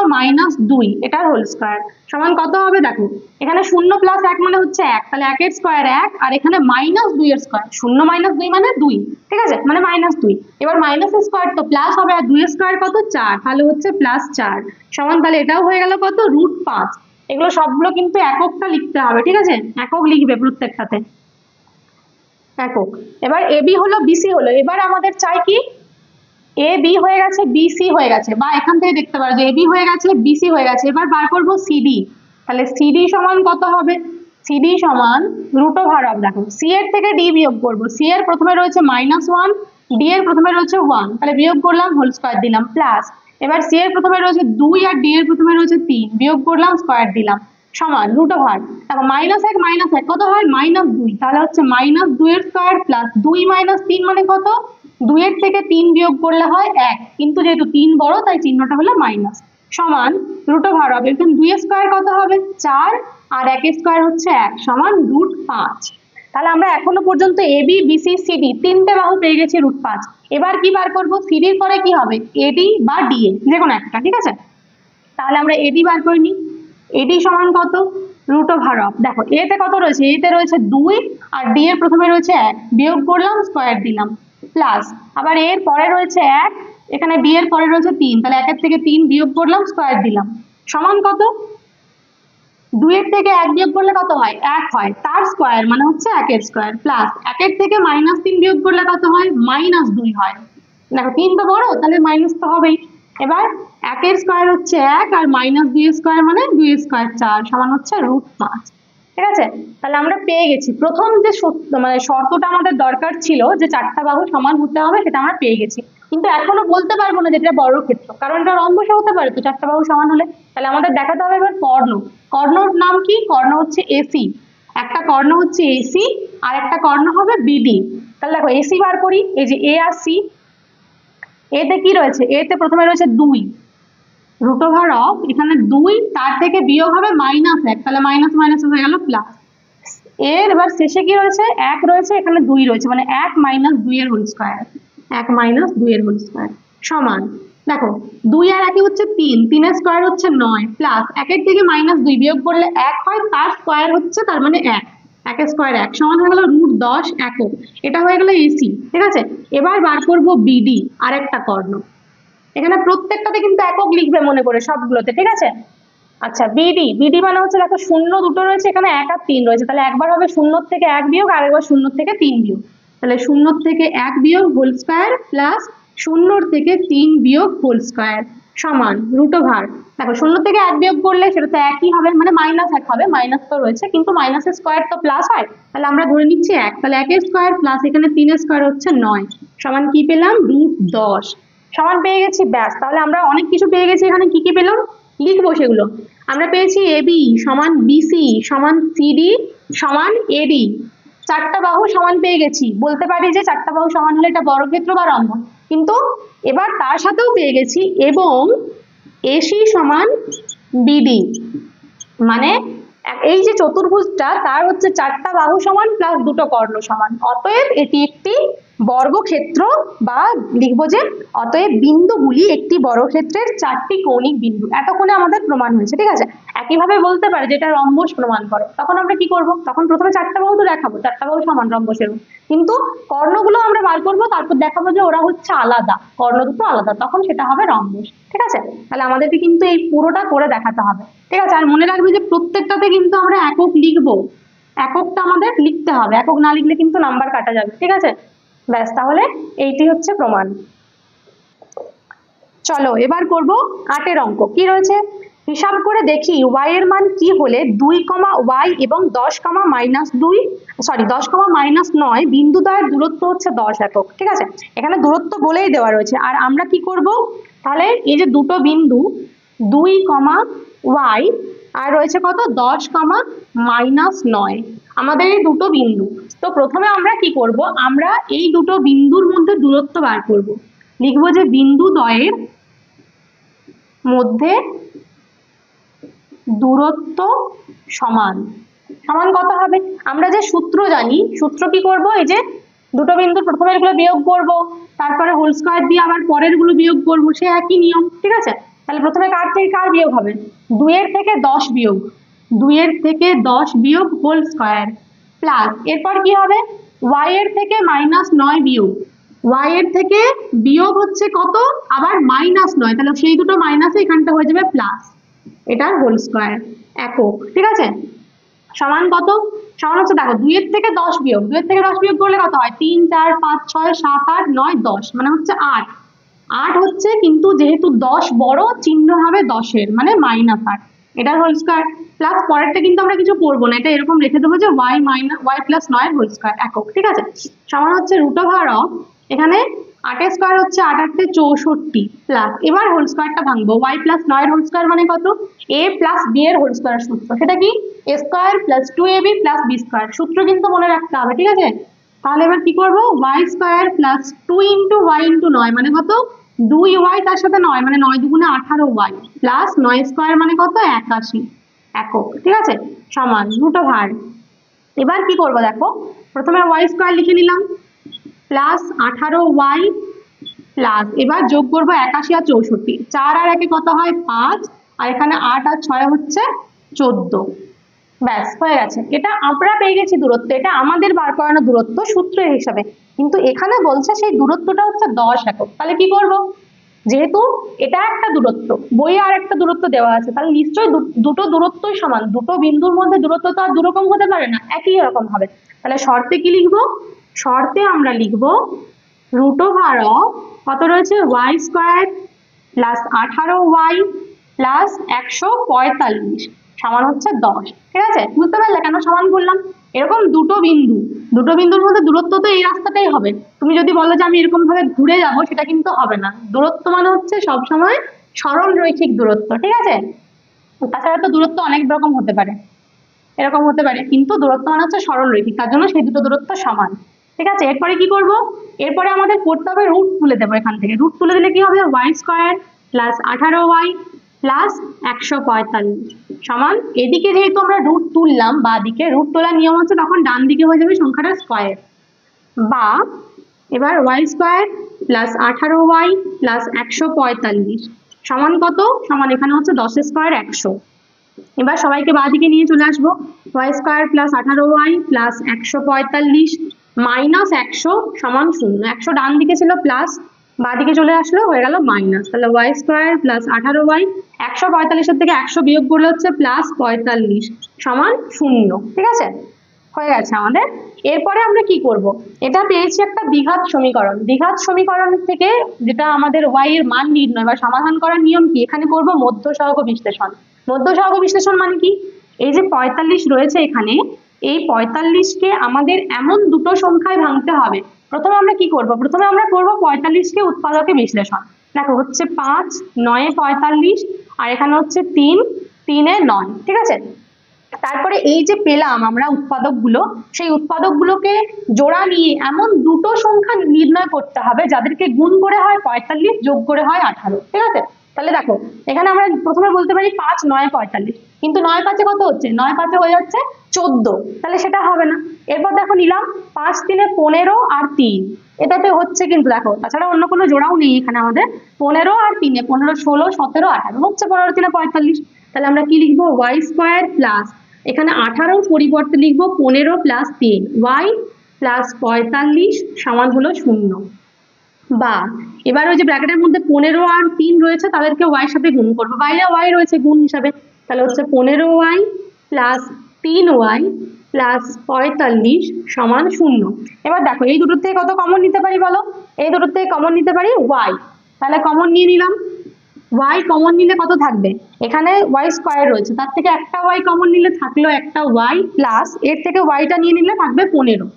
Speaker 1: - 2 এটার হোল স্কয়ার সমান কত হবে। দেখো এখানে 0 প্লাস 1 মানে হচ্ছে 1, তাহলে 1 এর স্কয়ার 1, আর এখানে -2 এর স্কয়ার, 0 - 2 মানে 2, ঠিক আছে, মানে -2। এবার মাইনাস এর স্কয়ার তো প্লাস হবে, আর 2 এর স্কয়ার কত 4, তাহলে হচ্ছে +4 সমান, তাহলে এটাও হয়ে গেল কত রুট 5। এগুলো সবগুলো কিন্তু এককটা লিখতে হবে, ঠিক আছে, একক লিখবে প্রত্যেকটাতে একক। এবার এবি হলো বিসি হলো, এবার আমাদের চাই কি এ বি হয়ে গেছে বিসি হয়ে গেছে, বা এখান থেকে দেখতে পারো যে এবি হয়ে গেছে বিসি হয়ে গেছে। এবার বার করবো সিডি, তাহলে সিডি সমান কত হবে, সিডি সমান রুট ওভার অফ, দেখো সি এর থেকে ডি বিয়োগ করবো, সি এর প্রথমে রয়েছে -1, ডি এর প্রথমে রয়েছে 1, তাহলে বিয়োগ করলাম হোল স্কয়ার দিলাম, প্লাস এবার সি এর প্রথমে রয়েছে 2 আর ডি এর প্রথমে রয়েছে 3, বিয়োগ করলাম স্কয়ার দিলাম সমান রুট ওভার, দেখো -1 কত হয় -2, তাহলে হচ্ছে -2 এর স্কয়ার প্লাস 2 - 3 মানে কত 2 এর থেকে 3 বিয়োগ করলে হয় 1, কিন্তু যেহেতু 3 বড় তাই চিহ্নটা হলো মাইনাস সমান রুট ওভার অফ, এখানে 2 এর স্কয়ার কত হবে 4, আর 1 এর স্কয়ার হচ্ছে 1 সমান রুট 5। তাহলে আমরা এখনো পর্যন্ত এবি বিসি সিডি 3টে বাহু পেয়ে গেছি রুট 5। এবার কি বার করব, সিডির পরে কি হবে এডি বা ডিএ যে কোনো একটা, ঠিক আছে। তাহলে আমরা এডি বার করে নিই, এডি সমান কত রুট ওভার অফ, দেখো এতে কত রয়েছে, এতে রয়েছে 2 আর ডি এর প্রথমে রয়েছে 1, বিয়োগ করলাম স্কয়ার দিলাম, প্লাস আবার এর পরে রয়েছে 1, এখানে বি এর পরে রয়েছে 3, তাহলে 1 এর থেকে 3 বিয়োগ করলাম স্কয়ার দিলাম সমান কত 2 এর থেকে 1 বিয়োগ করলে কত হয় 1 হয়, তার স্কয়ার মানে হচ্ছে 1 এর স্কয়ার, প্লাস 1 এর থেকে -3 বিয়োগ করলে কত হয় -2 হয়, দেখো 3 তো বড় তাহলে মাইনাস তো হবেই। এবার 1 এর স্কয়ার হচ্ছে 1, আর -2 এর স্কয়ার মানে 2 এর স্কয়ার 4 সমান হচ্ছে রুট 5। ঠিক আছে, তাহলে আমরা পেয়ে গেছি প্রথম যে মানে শর্তটা আমাদের দরকার ছিল যে 4টা বাহু সমান হতে হবে, সেটা আমরা পেয়ে গেছি। কিন্তু এখনো বলতে পারবো না যে এটা বর্গক্ষেত্র, কারণ এটা রম্বসও হতে পারে তো 4টা বাহু সমান হলে। তাহলে আমাদের দেখাতে হবে এবার কর্ণ, কর্ণর নাম কি, কর্ণ হচ্ছে এসি, একটা কর্ণ হচ্ছে এসি আর একটা কর্ণ হবে বিডি। তাহলে দেখো এসি বার করি, এই যে এ আর সি, এতে কি রয়েছে, এতে প্রথমে রয়েছে 2 রুট ওভার অফ, এখানে 2 তার থেকে বিয়োগ হবে -1, তাহলে মাইনাস মাইনাস হয়ে গেল প্লাস, এর এবার শেষে কি রয়েছে 1 রয়েছে, এখানে 2 রয়েছে, মানে 1 - 2 এর হোল স্কয়ার, 1 - 2 এর হোল স্কয়ার সমান, দেখো 2 আর 1 হচ্ছে 3, 3 এর স্কয়ার হচ্ছে 9, প্লাস 1 এর থেকে -2 বিয়োগ করলে 1 হয়, তার স্কয়ার হচ্ছে তার মানে 1 1 স্কোয়ার 1 সমান হয়ে গেল √10 একক। এটা হয়ে গেল এসি, ঠিক আছে। এবার বার করব বিডি, আরেকটা কর্ণ। এখানে প্রত্যেকটাতে কিন্তু একক লিখবে মনে করে সবগুলোতে, ঠিক আছে। আচ্ছা বিডি, বিডি মানে হচ্ছে দেখো শূন্য দুটো রয়েছে, এখানে 1 আর 3 রয়েছে, তাহলে একবার হবে 0 থেকে 1 বিয়োগ, আর একবার 0 থেকে 3 বিয়োগ। তাহলে 0 থেকে 1 বিয়োগ হোল স্কয়ার প্লাস 0 থেকে 3 বিয়োগ হোল স্কয়ার সমান √। দেখো 0 থেকে 1 বিয়োগ করলে সেটা তো একই হবে, মানে -1 হবে, মাইনাস তো রয়েছে, কিন্তু মাইনাসের স্কয়ার তো প্লাস হয়, তাহলে আমরা ধরে নিচ্ছি 1। তাহলে 1 এর স্কয়ার প্লাস এখানে 3 এর স্কয়ার হচ্ছে 9 সমান কি পেলাম √10 সমান পেয়ে গেছি। ব্যাস, তাহলে আমরা অনেক কিছু পেয়ে গেছি। এখানে কি কি পেলাম লিখবো সেগুলো। আমরা পেয়েছি এবি সমান বিসি সমান সিডি সমান এডি, চারটা বাহু সমান পেয়ে গেছি। বলতে পারি যে চারটা বাহু সমান হলে এটা বর্গক্ষেত্র বা রম্বস, কিন্তু এবার তার সাথেও পেয়ে গেছি এবং এসি সমান বিডি, মানে এই যে চতুর্ভুজটা তার হচ্ছে চারটা বাহু সমান প্লাস দুটো কর্ণ সমান, অতএব এটি একটি বর্গক্ষেত্র, বা লিখবো যে অতএব বিন্দুগুলি একটি বর্গক্ষেত্রের চারটি কৌণিক বিন্দু। এতক্ষণে আমাদের প্রমাণ হয়েছে, ঠিক আছে। একইভাবে বলতে পারে যে এটা রম্বস প্রমাণ করো, তখন আমরা কি করব, তখন প্রথমে চারটা বাহু তো দেখাবো, চারটা বাহু সমান রম্বসের, কিন্তু কর্ণগুলো আমরা বার করবো, তারপর দেখাবো যে ওরা হচ্ছে আলাদা, কর্ণ দুটো আলাদা, তখন সেটা হবে রম্বস, ঠিক আছে। তাহলে আমাদেরকে কিন্তু এই পুরোটা করে দেখাতে হবে, ঠিক আছে। আর মনে রাখবে যে প্রত্যেকটাতে কিন্তু আমরা একক লিখবো, এককটা আমাদের লিখতে হবে, একক না লিখলে কিন্তু নাম্বার কাটা যাবে, ঠিক আছে। ব্যাস, তাহলে এইটি হচ্ছে প্রমাণ। চলো এবার করব 8 এর অঙ্ক। কি রয়েছে হিসাব করে দেখি y এর মান কি হলে 2, y এবং 10, -9 বিন্দুদ্বয়ের দূরত্ব হচ্ছে 10 একক, ঠিক আছে। এখানে দূরত্ব বলেই দেওয়া রয়েছে, আর আমরা কি করব, তাহলে এই যে দুটো বিন্দু 2, y আর রয়েছে কত 10, -9, আমাদের এই দুটো বিন্দু। তো প্রথমে আমরা কি করব, আমরা এই দুটো বিন্দুর মধ্যে দূরত্ব বার করব। লিখবো যে বিন্দু দ্বয়ের মধ্যে দূরত্ব সমান কত হবে, আমরা যে সূত্র জানি, সূত্র কি করব, এই যে দুটো বিন্দুর প্রথমের গুলো বিয়োগ করব, তারপরে হোল স্কয়ার দিয়ে আবার পরের গুলো বিয়োগ করব, সে একই নিয়ম, ঠিক আছে। তাহলে প্রথমে কার থেকে কার বিয়োগ হবে, 2 এর থেকে 10 বিয়োগ, 2 এর থেকে 10 বিয়োগ হোল স্কয়ার প্লাস এরপর কি হবে y এর থেকে -9 বিয়োগ, y এর থেকে বিয়োগ হচ্ছে কত আবার -9, তাহলে সেই দুটো মাইনাসে এখানটা হয়ে যাবে প্লাস, এটার হোল স্কয়ার একক, ঠিক আছে। সমান কত, সমান হচ্ছে দেখো 2 এর থেকে 10 বিয়োগ, 2 এর থেকে 10 বিয়োগ করলে কত হয় 3, 4, 5, 6, 7, 8, 9, 10, মানে হচ্ছে 8 হচ্ছে, কিন্তু যেহেতু 10 বড় চিহ্ন হবে 10 এর, মানে -8, এটার হোল স্কয়ার প্লাস পরেরটা কিন্তু আমরা কিছু করবো না, এটা এরকম রেখে দেবো যে y + 9 এর হোল স্কয়ার একক, ঠিক আছে। সমান হচ্ছে √, এখানে 8 এর স্কয়ার হচ্ছে 8 × 8 = 64 প্লাস, এবার হোল স্কয়ারটা ভাঙবো, y + 9 এর হোল স্কয়ার মানে কত, a + b এর হোল স্কয়ার সূত্র, সেটা কি a² + 2ab + b², সূত্র কিন্তু মনে রাখতে হবে, ঠিক আছে। তাহলে এবার কি করব, y² + 2 × y × 9 মানে কত 2y, তার সাথে 9 মানে 9 × 2 = 18y প্লাস 9² মানে কত 81 একক, ঠিক আছে, সমান √। এবার কি করব দেখো, প্রথমে y² লিখে নিলাম প্লাস 18y প্লাস, এবার যোগ করব 81 আর 64, 4 আর 1 কত হয় 5, আর এখানে 8 আর 6 হচ্ছে 14। ব্যাস হয়ে গেছে, এটা আমরা পেয়ে গেছি দূরত্ব, এটা আমাদের বার করানো দূরত্ব সূত্রের হিসাবে, কিন্তু এখানে বলছে সেই দূরত্বটা হচ্ছে 10 একক। তাহলে কি করব, যেহেতু এটা একটা দূরত্ব, বইয়ে আর একটা দূরত্ব দেওয়া আছে, তাহলে নিশ্চয়ই দুটো দূরত্বই সমান, দুটো বিন্দুর মধ্যে দূরত্ব তো আর দুরকম হতে পারে না, একই রকম হবে। তাহলে শর্তে কি লিখবো, শর্তে আমরা লিখবো √, কত রয়েছে y² + 18y + 145 সমান হচ্ছে 10, ঠিক আছে। বুঝতে পারলে কেন সমান বললাম, এরকম দুটো বিন্দুর মধ্যে দূরত্ব তো এই রাস্তাটাই হবে, তুমি যদি বলো যে আমি এরকম ভাবে ঘুরে যাব, সেটা কিন্তু হবে না, দূরত্ব মানে হচ্ছে সব সময় সরল রৈখিক দূরত্ব, ঠিক আছে। তাছাড়া তো দূরত্ব অনেক রকম হতে পারে, এরকম হতে পারে, কিন্তু দূরত্ব মানে হচ্ছে সরল রৈখিক, তার জন্য সেই দুটো দূরত্ব সমান, ঠিক আছে। এরপরে কি করব, এরপরে আমাদের করতে হবে রুট তুলে দেবো, এখান থেকে রুট তুলে দিলে কি হবে y² + 18y + 145 সমান, এদিকে যেহেতু আমরা রুট তুললাম, বা দিকে রুট তোলার নিয়ম হচ্ছে তখন ডান দিকে হয়ে যাবে সংখ্যাটা স্কয়ার, বা এবার y² + 18y + 145 সমান কত, সমান এখানে হচ্ছে 10 এর স্কয়ার 100, এবার সবাইকে বাঁ দিকে নিয়ে চলে আসবো। Y square plus 18y plus 145 minus 100 সমান 0। 100 ডান দিকে ছিল প্লাস, বাঁ দিকে চলে আসলো, হয়ে গেল মাইনাস। তাহলে ওয়াই স্কোয়ার প্লাস 18y 145 থেকে 100 বিয়োগ করলে হচ্ছে প্লাস 45 সমান 0। ঠিক আছে, হয়ে গেছে আমাদের। এরপরে আমরা কি করব, এটা পেয়েছি একটা দ্বিঘাত সমীকরণ। দ্বিঘাত সমীকরণ থেকে যেটা আমাদের y এর মান নির্ণয় বা সমাধান করার নিয়ম কি, এখানে করব মধ্য সহগ বিশ্লেষণ। মধ্য সহগ বিশ্লেষণ মানে কি, এই যে 45 রয়েছে এখানে, এই 45কে আমাদের এমন দুটো সংখ্যায় ভাঙতে হবে। প্রথমে আমরা কি করব, প্রথমে আমরা করব 45কে উৎপাদকে বিশ্লেষণ। দেখো হচ্ছে 5 9 এ 45 আর এখানে হচ্ছে 3 3 এ 9। ঠিক আছে, তারপরে এই যে পেলাম আমরা উৎপাদকগুলো, সেই উৎপাদকগুলোকে জোড়া নিয়ে এমন দুটো সংখ্যা নির্ণয় করতে হবে যাদেরকে গুণ করে হয় 45 যোগ করে হয় 18। ঠিক আছে, তাহলে দেখো এখানে আমরা প্রথমে বলতে পারি 5 9 45, কিন্তু 9 5 কত হচ্ছে, 9 5 হয়ে যাচ্ছে 14, তাহলে সেটা হবে না। এরপর দেখো নিলাম 5 3 15 আর 3, এটাতে হচ্ছে কিন্তু দেখো, তাছাড়া অন্য কোনো জোড়াও নেই এখানে আমাদের। 15 আর 3 15 16 17 18 হচ্ছে 15 3 45। তাহলে আমরা কি লিখবো, ওয়াই স্কোয়ার প্লাস এখানে 18 পরিবর্তে লিখবো 15 প্লাস 3 y প্লাস 45 সমান হলো 0। বা এবার ওই যে ব্র্যাকেটের মধ্যে 15 আর 3 রয়েছে তাদেরকে y এর সাথে গুণ করবো, বাইরে y রয়েছে গুণ হিসাবে, তাহলে হচ্ছে 15y প্লাস 3y প্লাস 45 সমান 0। এবার দেখো এই দুটোর থেকে কত কমন নিতে পারি বলো, এই দুটোর থেকে কমন নিতে পারি y, তাহলে কমন নিয়ে নিলাম। y কমন নিলে কত থাকবে, এখানে y স্কয়ার রয়েছে, তার থেকে একটা y কমন নিলে থাকলো একটা y প্লাস এর থেকে y টা নিয়ে নিলে থাকবে 15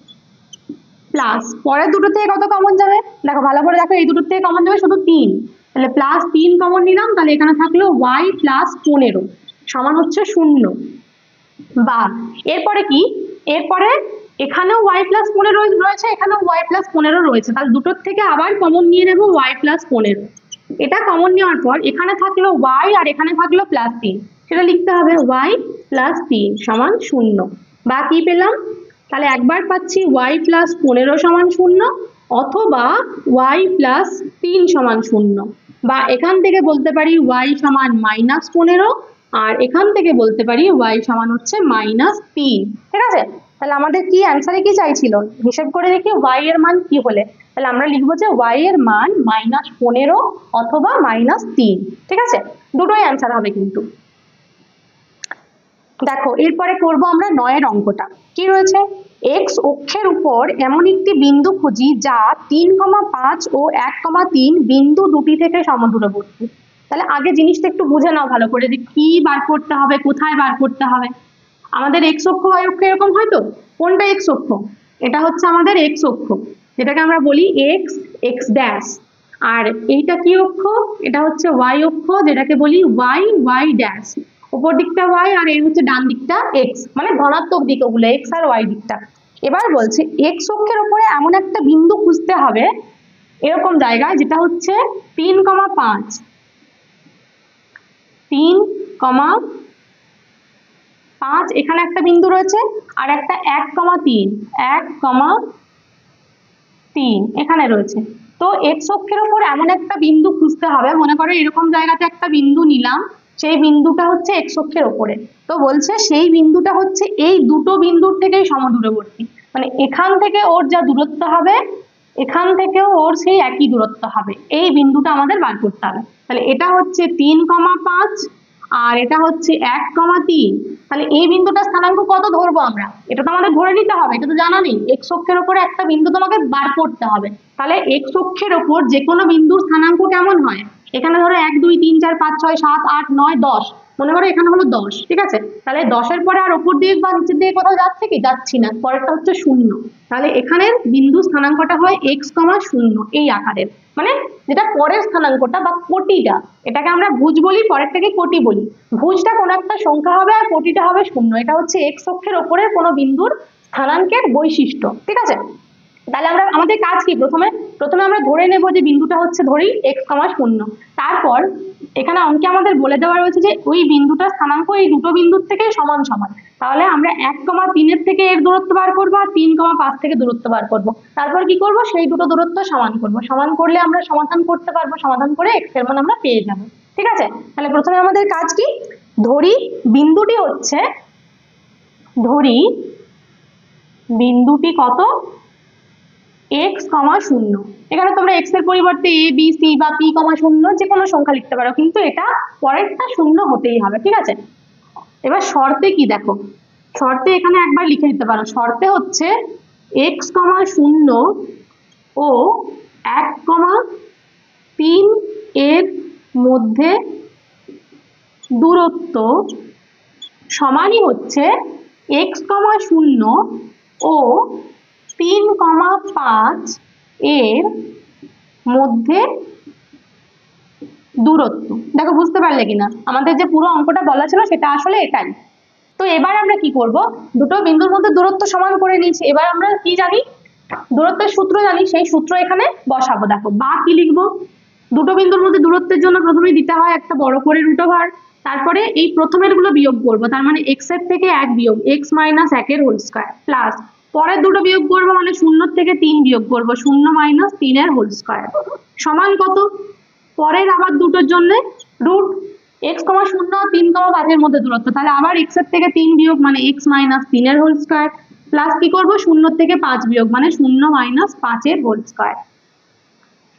Speaker 1: প্লাস পরের দুটো থেকে কত কমন যাবে, দেখো ভালো করে দেখো, এই দুটোর থেকে কমন যাবে শুধু 3, তাহলে প্লাস 3 কমন নিলাম, তাহলে এখানে থাকলো y প্লাস 15 সমান হচ্ছে 0। বা এরপরে কি, এরপরে এখানেও y প্লাস 15 রয়েছে, এখানেও y প্লাস 15 রয়েছে, তাহলে দুটোর থেকে আবার কমন নিয়ে নেব y প্লাস 15। এটা কমন নেওয়ার পর এখানে থাকলো y আর এখানে থাকলো প্লাস 3, সেটা লিখতে হবে y প্লাস 3 সমান 0। বা কি পেলাম, তাহলে একবার পাচ্ছি y প্লাস 15 সমান 0 অথবা y প্লাস 3 সমান 0। বা এখান থেকে বলতে পারি y সমান মাইনাস 15 আর এখান থেকে বলতে পারি y সমান হচ্ছে মাইনাস 3। ঠিক আছে, তাহলে আমাদের কি অ্যান্সারে কি চাইছিল, হিসেব করে দেখি y এর মান কি হলে, তাহলে আমরা লিখবো যে y এর মান মাইনাস 15 অথবা মাইনাস 3। ঠিক আছে, দুটোই অ্যান্সার হবে কিন্তু। দেখো এরপরে করব আমরা 9 এর অঙ্কটা। কি রয়েছে, x অক্ষের উপর এমন একটি বিন্দু খুঁজি যা 3,5 ও 1,3 বিন্দু দুটি থেকে সমদূরবর্তী। তাহলে আগে জিনিসটা একটু বুঝে নাও ভালো করে যে কি বার করতে হবে, কোথায় বার করতে হবে। আমাদের x অক্ষ y অক্ষ এরকম হয় তো, কোনটা x অক্ষ, এটা হচ্ছে আমাদের x অক্ষ, যেটাকে আমরা বলি x x ড্যাশ। আর এইটা কি অক্ষ, এটা হচ্ছে y অক্ষ, যেটাকে বলি y y ড্যাশ। উপর দিকটা y আর এর হচ্ছে ডান দিকটা x, মানে ধনাত্মক দিক ওগুলো x আর y দিকটা। এবার বলছে x অক্ষের উপরে এমন একটা বিন্দু খুঁজতে হবে এরকম জায়গায় যেটা হচ্ছে 3,5 3,5 এখানে একটা বিন্দু রয়েছে আর একটা 1,3 1,3 এখানে রয়েছে। তো x অক্ষের উপর এমন একটা বিন্দু খুঁজতে হবে, মনে করো এরকম জায়গাতে একটা বিন্দু নিলাম, সেই বিন্দুটা হচ্ছে x অক্ষের উপরে। তো বলছে সেই বিন্দুটা হচ্ছে এই দুটো বিন্দুর থেকেই সমদূরবর্তী, মানে এখান থেকে ওর যা দূরত্ব হবে এখান থেকেও ওর সেই একই দূরত্ব হবে, এই বিন্দুটা আমাদের বার করতে হবে। তাহলে এটা হচ্ছে 3,5 আর এটা হচ্ছে 1,3, তাহলে এই বিন্দুটা স্থানাঙ্ক কত ধরবো আমরা, এটা তো আমাদের ধরে নিতে হবে, এটা তো জানা নেই। x অক্ষের উপরে একটা বিন্দু তোমাকে বার করতে হবে, তাহলে x অক্ষের উপর যে কোনো বিন্দুর স্থানাঙ্ক কেমন হয়, এখানে ধরো 1 2 3 4 5 6 7 8 9 10, মনে করো এখানে হলো 10। ঠিক আছে, তাহলে 10-এর পরে আর উপর দিকে বা নিচের দিকে কোথাও যাচ্ছে কি, যাচ্ছি না, পরেরটা হচ্ছে 0। তাহলে এখানের বিন্দু স্থানাঙ্কটা হয় x, 0 এই আকারের, মানে যেটা পরের স্থানাঙ্কটা বা কোটিটা, এটাকে আমরা ভুজ বলি, পরেরটাকে কোটি বলি। ভুজটা কোনো একটা সংখ্যা হবে আর কোটিটা হবে 0, এটা হচ্ছে x অক্ষের উপরের কোনো বিন্দুর স্থানাঙ্কের বৈশিষ্ট্য। ঠিক আছে, তাহলে আমরা আমাদের কাজ কি, প্রথমে আমরা ধরে নেব যে বিন্দুটা হচ্ছে ধরি x, 0। তারপর এখানে অঙ্কে আমাদের বলে দেওয়া রয়েছে যে ওই বিন্দুটার স্থানাঙ্ক এই দুটো বিন্দুর থেকে সমান সমান, তাহলে আমরা 1,3 এর থেকে এর দূরত্ব বার করবো আর 3,5 থেকে দূরত্ব বার করব। তারপর কি করব, সেই দুটো দূরত্ব সমান করব, সমান করলে আমরা সমাধান করতে পারবো, সমাধান করে x এর মান আমরা পেয়ে যাব। ঠিক আছে, তাহলে প্রথমে আমাদের কাজ কি, ধরি বিন্দুটি হচ্ছে, ধরি বিন্দুটি কত, x, 0। এখানে তোমরা x এর পরিবর্তে a b c বা p, 0 যে কোনো সংখ্যা লিখতে পারো, কিন্তু এটা পরেরটা 0 হতেই হবে, ঠিক আছে। এবার শর্তে কি দেখো, শর্তে এখানে একবার লিখে দিতে পারো, শর্তে হচ্ছে x, 0 ও 1,3 এর মধ্যে দূরত্ব সমানই হচ্ছে x, 0 ও 3,5 এর মধ্যে দূরত্ব। দেখো বুঝতে পারলে কিনা, আমাদের যে পুরো অঙ্কটা বলা ছিল সেটা আসলে এটাই। তো এবার আমরা কি করব, দুটো বিন্দুর মধ্যে দূরত্ব সমান করে নিয়েছি, এবার আমরা কি জানি, দূরত্বের সূত্র জানি, সেই সূত্র এখানে বসাবো। দেখো বা কি লিখবো, দুটো বিন্দুর মধ্যে দূরত্বের জন্য প্রথমে দিতে হয় একটা বড় করে √, তারপরে এই প্রথমের গুলো বিয়োগ করবো, তার মানে x এর থেকে 1 বিয়োগ x - 1 এর হোল স্কয়ার, প্লাস পরের দুটো বিয়োগ করবো মানে 0 থেকে 3 বিয়োগ করবো, 0 - 3 এর হোল স্কয়ার সমান কত, পরের আবার দুটোর জন্য রুট x, 0 আর 3,5 এর মধ্যে দূরত্ব, তাহলে আবার x এর থেকে 3 বিয়োগ মানে x - 3 এর হোল স্কয়ার, প্লাস কি করবো 0 থেকে 5 বিয়োগ মানে 0 - 5 এর হোল স্কয়ার।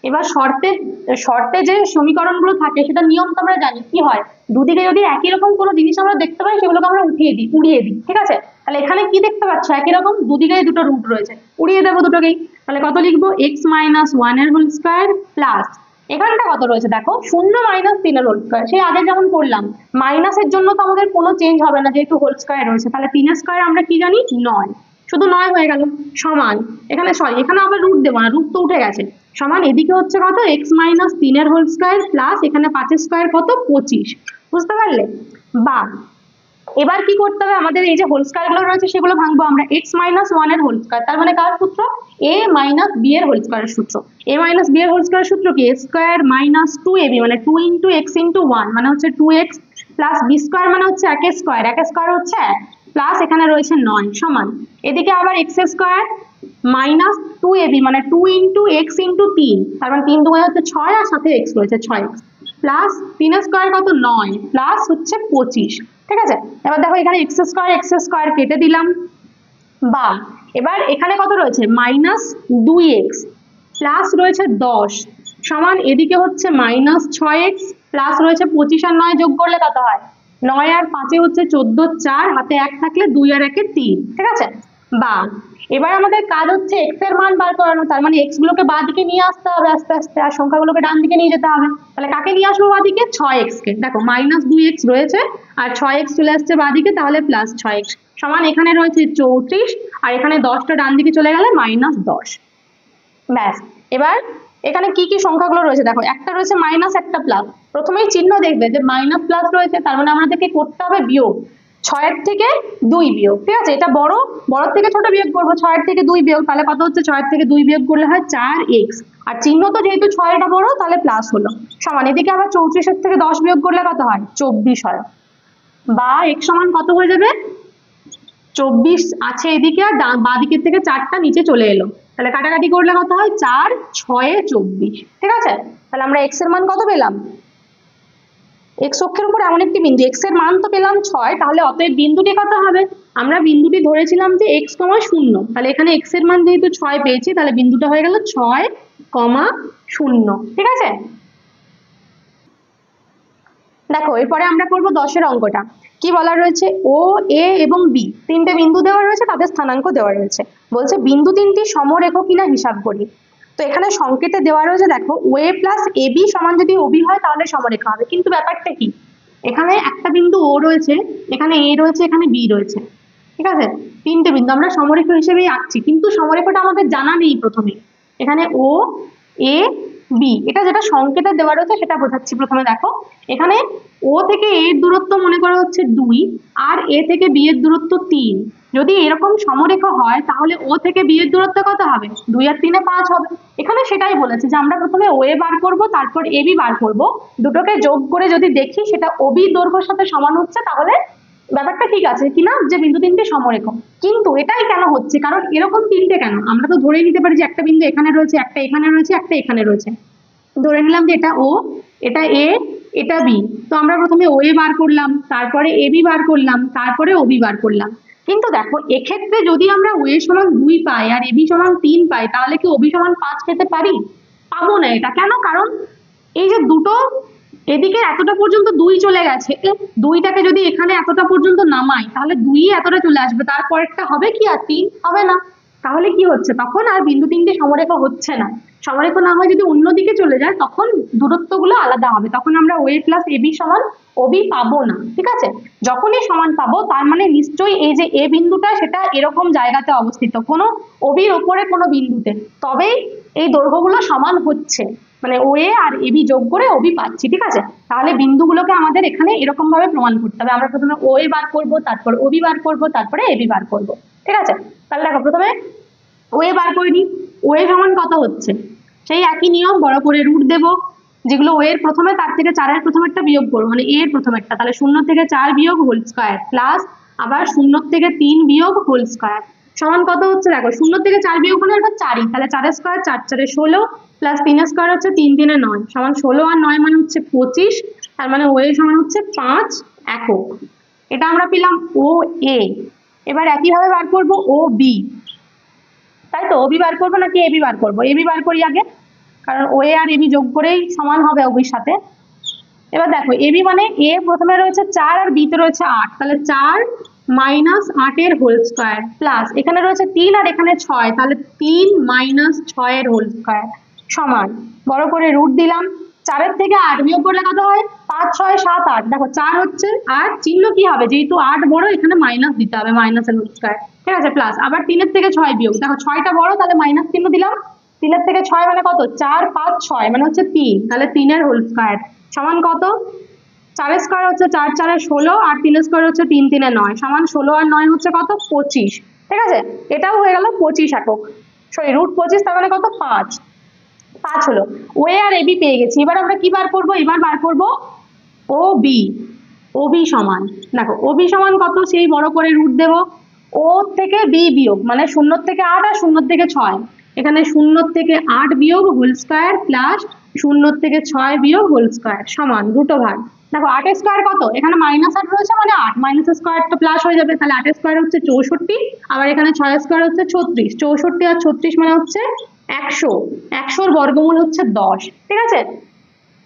Speaker 1: এবার শর্তে যে সমীকরণগুলো থাকে সেটা নিয়ম তো আমরা জানি, কি হয় দুদিকে যদি একই রকম কোনো জিনিস আমরা দেখতে পাই সেগুলোকে আমরা উড়িয়ে দিই, ঠিক আছে। তাহলে এখানে কি দেখতে পাচ্ছ, একই রকম দুদিকে দুটো রুট রয়েছে, উড়িয়ে দেবো দুটোকেই। তাহলে কত লিখবো, x - 1 এর হোল স্কয়ার প্লাস এখানটা কত রয়েছে দেখো 0 - 3 এর হোল স্কয়ার, সেই আগে যেমন করলাম, মাইনাসের জন্য তো আমাদের কোনো চেঞ্জ হবে না যেহেতু হোল স্কয়ার রয়েছে, তাহলে 3 এর স্কয়ার আমরা কি জানি 9, শুধু 9 হয়ে গেল, সমান এখানে সরি এখানে আবার রুট দেবো না, রুট তো উঠে গেছে, সমান এদিকে হচ্ছে কত x - 3 এর হোল স্কয়ার প্লাস এখানে 5 এর স্কয়ার কত 25, বুঝতে পারলে। বা এবার কি করতে হবে, আমাদের এই যে হোল স্কয়ার গুলো রয়েছে সেগুলো ভাঙবো আমরা, x - 1 এর হোল স্কয়ার, তার মানে কার সূত্র, a - b এর হোল স্কয়ারের সূত্র, a - b এর হোল স্কয়ারের সূত্র কি, a স্কয়ার - 2ab মানে 2 * x * 1 মানে হচ্ছে 2x প্লাস b স্কয়ার মানে হচ্ছে 1 এর স্কয়ার হচ্ছে 1 প্লাস এখানে রয়েছে 9 সমান এদিকে আবার x স্কয়ার - 2ab মানে 2 * x * 3, তার মানে 3 2 হচ্ছে 6 আর সাথে x রয়েছে 6x প্লাস 3 এর স্কয়ার কত 9 প্লাস হচ্ছে 25, ঠিক আছে। এবার দেখো এখানে x স্কয়ার কেটে দিলাম, বা এবার এখানে কত রয়েছে -2x প্লাস রয়েছে 10 সমান এদিকে হচ্ছে -6x প্লাস রয়েছে 25 আর 9 যোগ করলে কত হয়, 9 আর 5 এ হচ্ছে 14, 4 হাতে 1 থাকলে 2 আর 1 এ 3, ঠিক আছে। বা এবার আমাদের কাজ হচ্ছে x এর মান বার করানো, তার মানে x গুলোকে বাঁ দিকে নিয়ে আসতে হবে আস্তে আস্তে, আর সংখ্যাগুলোকে ডান দিকে নিয়ে যেতে হবে। তাহলে কাকে নিয়ে আসবো বাঁ দিকে, 6x কে, দেখো -2x রয়েছে আর 6x চলে আসছে বাঁ দিকে, তাহলে প্লাস 6x সমান এখানে রয়েছে 34 আর এখানে 10টা ডান দিকে চলে গেলে -10, ব্যাস। এবার এখানে কি কি সংখ্যাগুলো রয়েছে দেখো, একটা রয়েছে মাইনাস একটা প্লাস, প্রথমেই চিহ্ন দেখবে যে মাইনাস প্লাস রয়েছে, তার মানে আমাদেরকে করতে হবে বিয়োগ, 6 এর থেকে 2 বিয়োগ, ঠিক আছে, এটা বড় থেকে ছোট বিয়োগ করবো, 6 এর থেকে 2 বিয়োগ, তাহলে কত হচ্ছে 6 এর থেকে 2 বিয়োগ করলে হয় 4x, আর চিহ্ন তো যেহেতু 6 এটা বড় তাহলে প্লাস হলো, সমান এদিকে আবার 34 এর থেকে 10 বিয়োগ করলে কত হয় 24 হয়, বা x সমান কত হয়ে যাবে 24 আছে এদিকে আর বাঁ দিকের থেকে 4টা নিচে চলে এলো, তাহলে কাটাকাটি করলে কত হয় 4 6 এ 24, ঠিক আছে। তাহলে আমরা x এর মান কত পেলাম, x অক্ষের উপর এমন একটি বিন্দু, x এর মান তো পেলাম 6, তাহলে অতএব বিন্দুটি কত হবে, আমরা বিন্দুটি ধরেছিলাম যে x, 0, তাহলে এখানে x এর মান যেহেতু 6 পেয়েছি তাহলে বিন্দুটা হয়ে গেল 6, 0, ঠিক আছে। দেখো এরপরে আমরা করব 10 এর অঙ্কটা, কি বলা রয়েছে, ও এ এবং বি তিনটে বিন্দু দেওয়া রয়েছে, তাদের স্থানাঙ্ক দেওয়া রয়েছে, বলছে বিন্দু তিনটি সমরেখ কিনা হিসাব করি। তো এখানে সংকেতে দেওয়া রয়েছে দেখো ও এ প্লাস এ বি সমান যদি ও বি হয় তাহলে সমরেখ হবে, কিন্তু ব্যাপারটা কি, এখানে একটা বিন্দু ও রয়েছে, এখানে এ রয়েছে, এখানে বি রয়েছে, ঠিক আছে, তিনটে বিন্দু আমরা সমরেখ হিসেবেই আঁকছি, কিন্তু সমরেখটা আমাদের জানা নেই প্রথমে, এখানে ও এ বি এটা যেটা সংকেতে দেওয়া রয়েছে সেটা বোঝাচ্ছি। প্রথমে দেখো এখানে ও থেকে এ এর দূরত্ব মনে করা হচ্ছে 2 আর এ থেকে বি এর দূরত্ব 3, যদি এরকম সমরেখ হয় তাহলে ও থেকে বি এর দূরত্ব কত হবে, 2 আর 3 এ 5 হবে, এখানে সেটাই বলেছে যে আমরা প্রথমে ও এ বার করব তারপর এ বি বার করব, দুটোকে যোগ করে যদি দেখি সেটা ও বি দৈর্ঘ্যের সাথে সমান হচ্ছে তাহলে ব্যাপারটা ঠিক আছে কিনা, যে বিন্দু তিনটে সমরেখ। কিন্তু এটাই কেন হচ্ছে, কারণ এরকম তিনটে কেন, আমরা তো ধরেই নিতে পারি যে একটা বিন্দু এখানে রয়েছে, একটা এখানে রয়েছে, একটা এখানে রয়েছে, ধরে নিলাম যে এটা ও, এটা এ, এটা বি। তো আমরা প্রথমে ও এ বার করলাম, তারপরে এ বি বার করলাম, তারপরে ও বি বার করলাম। কিন্তু দেখো এক্ষেত্রে যদি আমরা ও এ সমান 2 পাই আর এ বি সমান 3 পাই, তাহলে কি ও বি সমান 5 পেতে পারি? পাবো না। এটা কেন? কারণ এই যে দুটো এদিকে এতটা পর্যন্ত 2 চলে গেছে, 2টাকে যদি এখানে এতটা পর্যন্ত নামাই তাহলে 2 এতটা চলে আসবে, তারপরেরটা হবে কি আর 3 হবে না। তাহলে কি হচ্ছে, তখন আর বিন্দু তিনটে সমরেখা হচ্ছে না। সমরেখা না হয় যদি অন্যদিকে চলে যায় তখন দূরত্বগুলো আলাদা হবে, তখন আমরা ওএ প্লাস এবি সমান ওবি পাবো না। ঠিক আছে, যখনই সমান পাবো তার মানে নিশ্চয়ই এই যে এ বিন্দুটা সেটা এরকম জায়গাতে অবস্থিত, কোনো ওবির ওপরে কোনো বিন্দুতে, তবেই এই দৈর্ঘ্যগুলো সমান হচ্ছে, মানে ওএ আর এবি যোগ করে ওবি পাচ্ছি। ঠিক আছে, তাহলে বিন্দুগুলোকে আমাদের এখানে এরকম ভাবে প্রমাণ করতে হবে। আমরা প্রথমে ওএ বার করব, তারপর ওবি বার করব, তারপরে এবি বার করব। ঠিক আছে, তাহলে দেখো প্রথমে ওএ বার করে নিই। ওএ সমান কত হচ্ছে, সেই একই নিয়ম, বড় করে রুট দেব, যেগুলো ও এর প্রথমে তার থেকে 4-এর প্রথমেরটা বিয়োগ করবো, মানে এ এর প্রথমেরটা, তাহলে 0 থেকে 4 বিয়োগ হোল স্কয়ার প্লাস আবার 0 থেকে 3 বিয়োগ হোল স্কয়ার সমান কত হচ্ছে। দেখো 0 থেকে 4 বিয়োগ হলে এটা 4ই, তাহলে 4 স্কয়ার 4 4 16 প্লাস 3 স্কয়ার হচ্ছে 3 3 9 সমান 16 আর 9 মানে হচ্ছে 25, তার মানে ও এ সমান হচ্ছে 5 একক। এটা আমরা পেলাম ও এ। এবার একইভাবে বার করবো ও বি, তাই তো? ওবি বার করবো নাকি এবি বার করবো? এবি বার করি আগে, কারণ ও এ আর এবি যোগ করেই সমান হবে ওবির সাথে। এবার দেখো এবি মানে এ প্রথমে রয়েছে 4 আর বি তে রয়েছে 8, তাহলে 4 মাইনাস 8 এর হোল স্কয়ার প্লাস এখানে রয়েছে 3 আর এখানে 6, তাহলে 3 মাইনাস 6 এর হোল স্কয়ার সমান, বড় করে রুট দিলাম। 4 এর থেকে 8 বিয়োগ করলে কত হয়? 5 6 7 8। দেখো 4 হচ্ছে আর চিহ্ন কি হবে, যেহেতু 8 বড় এখানে মাইনাস দিতে হবে, মাইনাসের হোল স্কয়ার। ঠিক আছে, প্লাস আবার 3 এর থেকে 6 বিয়োগ, দেখো 6টা বড় তাহলে মাইনাস চিহ্ন দিলাম। 3 এর থেকে 6 মানে কত? 4 5 6 মানে হচ্ছে 3, তাহলে 3 এর হোল স্কয়ার সমান কত? 4 স্কয়ার হচ্ছে 4 4 16 আর 3 স্কয়ার হচ্ছে 3 3 9 সমান 16 আর 9 হচ্ছে কত? 25। ঠিক আছে, এটাও হয়ে গেল 25 একক, সরি রুট 25, তার মানে কত? 5 5 হলো। ও এ আর এবি পেয়ে গেছি। এবার আমরা কি বার করব? এবার বার করব ও বি। ও বি সমান, দেখো ও বি সমান কত, সেই বড় করে রুট দেব। ও থেকে বি বিয়োগ মানে 0 থেকে 8 আর 0 থেকে 6, এখানে 0 থেকে 8 বিয়োগ হোল স্কয়ার প্লাস 0 থেকে 6 বিয়োগ হোল স্কয়ার সমান রুট ওভার। দেখো 8 স্কয়ার কত, এখানে মাইনাস 8 রয়েছে মানে 8 মাইনাস স্কয়ার তো প্লাস হয়ে যাবে, তাহলে 8 স্কয়ার হচ্ছে 64, আবার এখানে 6 স্কয়ার হচ্ছে 36, 64 আর 36 মানে হচ্ছে 100, 100 এর বর্গমূল হচ্ছে 10। ঠিক আছে,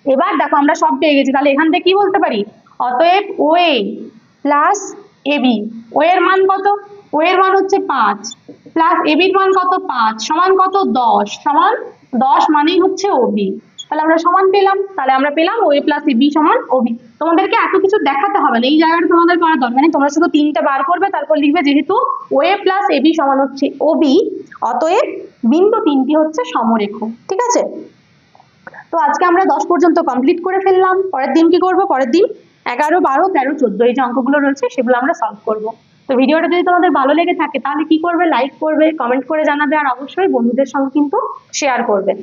Speaker 1: এবার দেখো আমরা সব পেয়ে গেছি, তাহলে এখান থেকে কি বলতে পারি? অতএব ও এ প্লাস এবি, ও এর মান কত? ও এর মান হচ্ছে 5 প্লাস এবির মান কত? 5 সমান কত? 10, সমান 10 মানেই হচ্ছে ওবি। তাহলে আমরা সমান পেলাম, তাহলে আমরা পেলাম ও এ প্লাস এবি সমান ওবি। তোমাদেরকে এত কিছু দেখাতে হবে না, এই জায়গাটা তোমাদের করার দরকার নেই, তোমরা শুধু 3টে বার করবে, তারপর লিখবে যেহেতু ও এ প্লাস এবি সমান হচ্ছে ওবি, অতএব বিন্দু তিনটি হচ্ছে সমরেখ। ঠিক আছে, তো আজকে আমরা 10 পর্যন্ত কমপ্লিট করে ফেললাম। পরের দিন কি করব? পরের দিন 11 12 13 14 এই যে অঙ্কগুলো রয়েছে সেগুলো আমরা সলভ করব। তো ভিডিওটা যদি তোমাদের ভালো লেগে থাকে তাহলে কি করবে? লাইক করবে, কমেন্ট করে জানাবে, আর অবশ্যই বন্ধুদের সঙ্গে কিন্তু শেয়ার করবে।